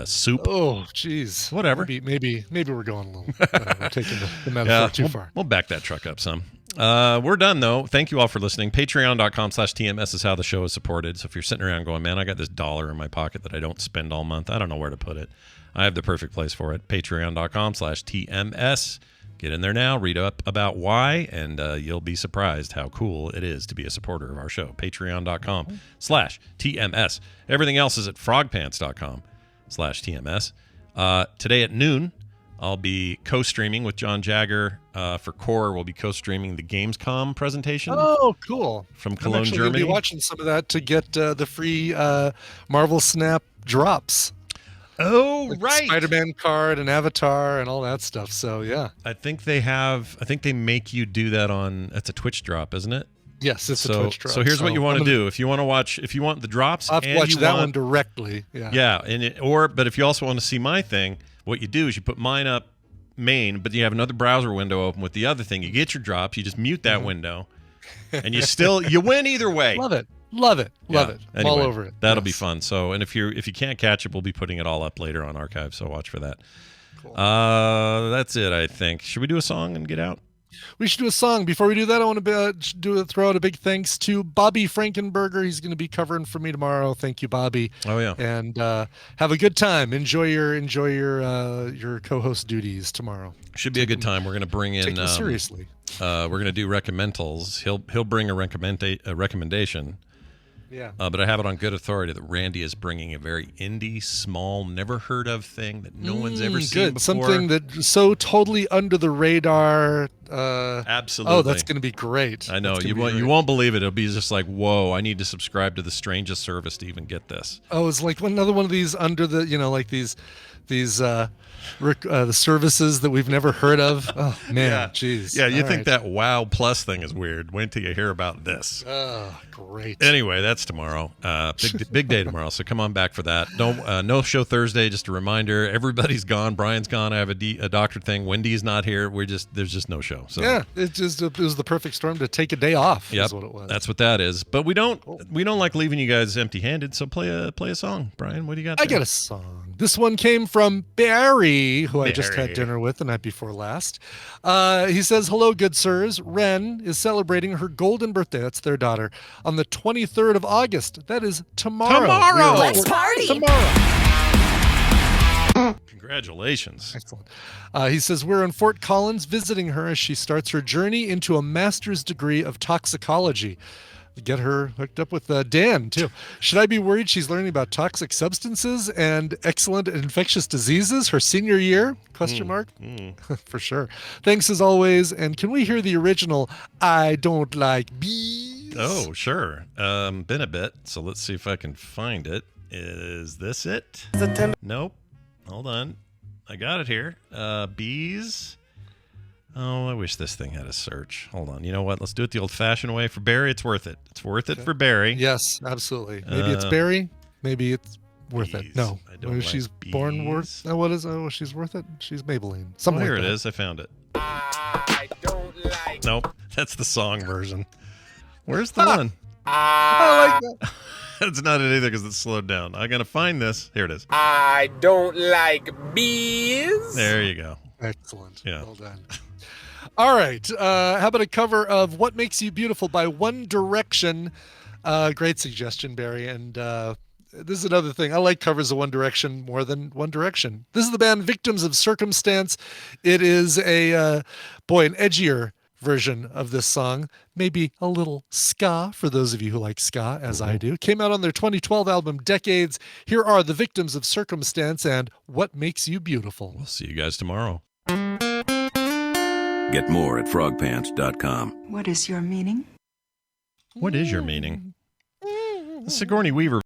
soup. Oh, geez. Whatever. Maybe we're going a little. We're taking the metaphor too far. We'll back that truck up some. We're done, though. Thank you all for listening. Patreon.com/TMS is how the show is supported. So if you're sitting around going, man, I got this $1 in my pocket that I don't spend all month, I don't know where to put it. I have the perfect place for it. Patreon.com/TMS. Get in there now. Read up about why, and you'll be surprised how cool it is to be a supporter of our show. Patreon.com/TMS. Everything else is at frogpants.com/TMS. Today at noon, I'll be co-streaming with John Jagger. For Core, we'll be co-streaming the Gamescom presentation. Oh, cool. From Cologne, Germany. I'll be watching some of that to get the free Marvel Snap drops. Oh, right. Spider-Man card and Avatar and all that stuff. So, yeah. I think they make you do that on, it's a Twitch drop, isn't it? Yes, it's a Twitch drop. So here's what you want to do. If you want the drops, I'll have to watch that one directly. Yeah. But if you also want to see my thing, what you do is you put mine up main, but you have another browser window open with the other thing. You get your drops, you just mute that window, and you win either way. Love it. Anyway, all over it. That'll be fun. So, and if you can't catch it, we'll be putting it all up later on archive. So watch for that. Cool. That's it, I think. Should we do a song and get out? We should do a song. Before we do that, I want to throw out a big thanks to Bobby Frankenberger. He's going to be covering for me tomorrow. Thank you, Bobby. Oh yeah. And have a good time. Enjoy your co-host duties tomorrow. Should be a good time. We're going to bring in. Take it seriously. We're going to do recommendals. He'll bring a recommendation, Yeah. But I have it on good authority that Randy is bringing a very indie, small, never heard of thing that no one's ever seen before. Something that's so totally under the radar. Absolutely. Oh, that's going to be great. I know. You won't believe it. It'll be just like, whoa, I need to subscribe to the strangest service to even get this. Oh, it's like another one of these under the, like these the services that we've never heard of. Oh man, jeez. Yeah, you think that Wow Plus thing is weird. Wait till you hear about this. Oh, great. Anyway, that's tomorrow. Big day tomorrow. So come on back for that. No show Thursday. Just a reminder. Everybody's gone. Brian's gone. I have a doctor thing. Wendy's not here. There's just no show. So yeah, it was the perfect storm to take a day off. Yep, is what it was. That's what that is. But we don't like leaving you guys empty-handed. So play a song, Brian. What do you got there? I got a song. This one came from Barry, who I just had dinner with the night before last. He says, "Hello, good sirs. Ren is celebrating her golden birthday. That's their daughter on the 23rd of August. That is tomorrow. Let's party. Tomorrow. Congratulations. Excellent. He says, we're in Fort Collins visiting her as she starts her journey into a master's degree of toxicology. Get her hooked up with Dan, too. Should I be worried she's learning about toxic substances and excellent infectious diseases her senior year? Question mark? For sure. Thanks as always. And can we hear the original I Don't Like Bees? Oh, sure. Been a bit. So let's see if I can find it. Is this it? Nope. Hold on. I got it here. Bees. Oh, I wish this thing had a search. Hold on. You know what? Let's do it the old-fashioned way. For Barry, it's worth it. It's worth it for Barry. Yes, absolutely. Maybe it's Barry. Maybe it's worth it. No. I don't she's like born bees. worth. What is? Oh, she's worth it. She's Maybelline. Something here like it that. is. I found it. I don't like. Nope. That's the song version. Where's the one? I like that. That's not it either because it's slowed down. I'm going to find this. Here it is. I don't like bees. There you go. Excellent. Yeah. Well done. All right. How about a cover of What Makes You Beautiful by One Direction? Great suggestion, Barry. And this is another thing. I like covers of One Direction more than One Direction. This is the band Victims of Circumstance. It is an edgier version of this song. Maybe a little ska for those of you who like ska, as I do. Came out on their 2012 album, Decades. Here are the Victims of Circumstance and What Makes You Beautiful. We'll see you guys tomorrow. Get more at frogpants.com. What is your meaning? What is your meaning? The Sigourney Weaver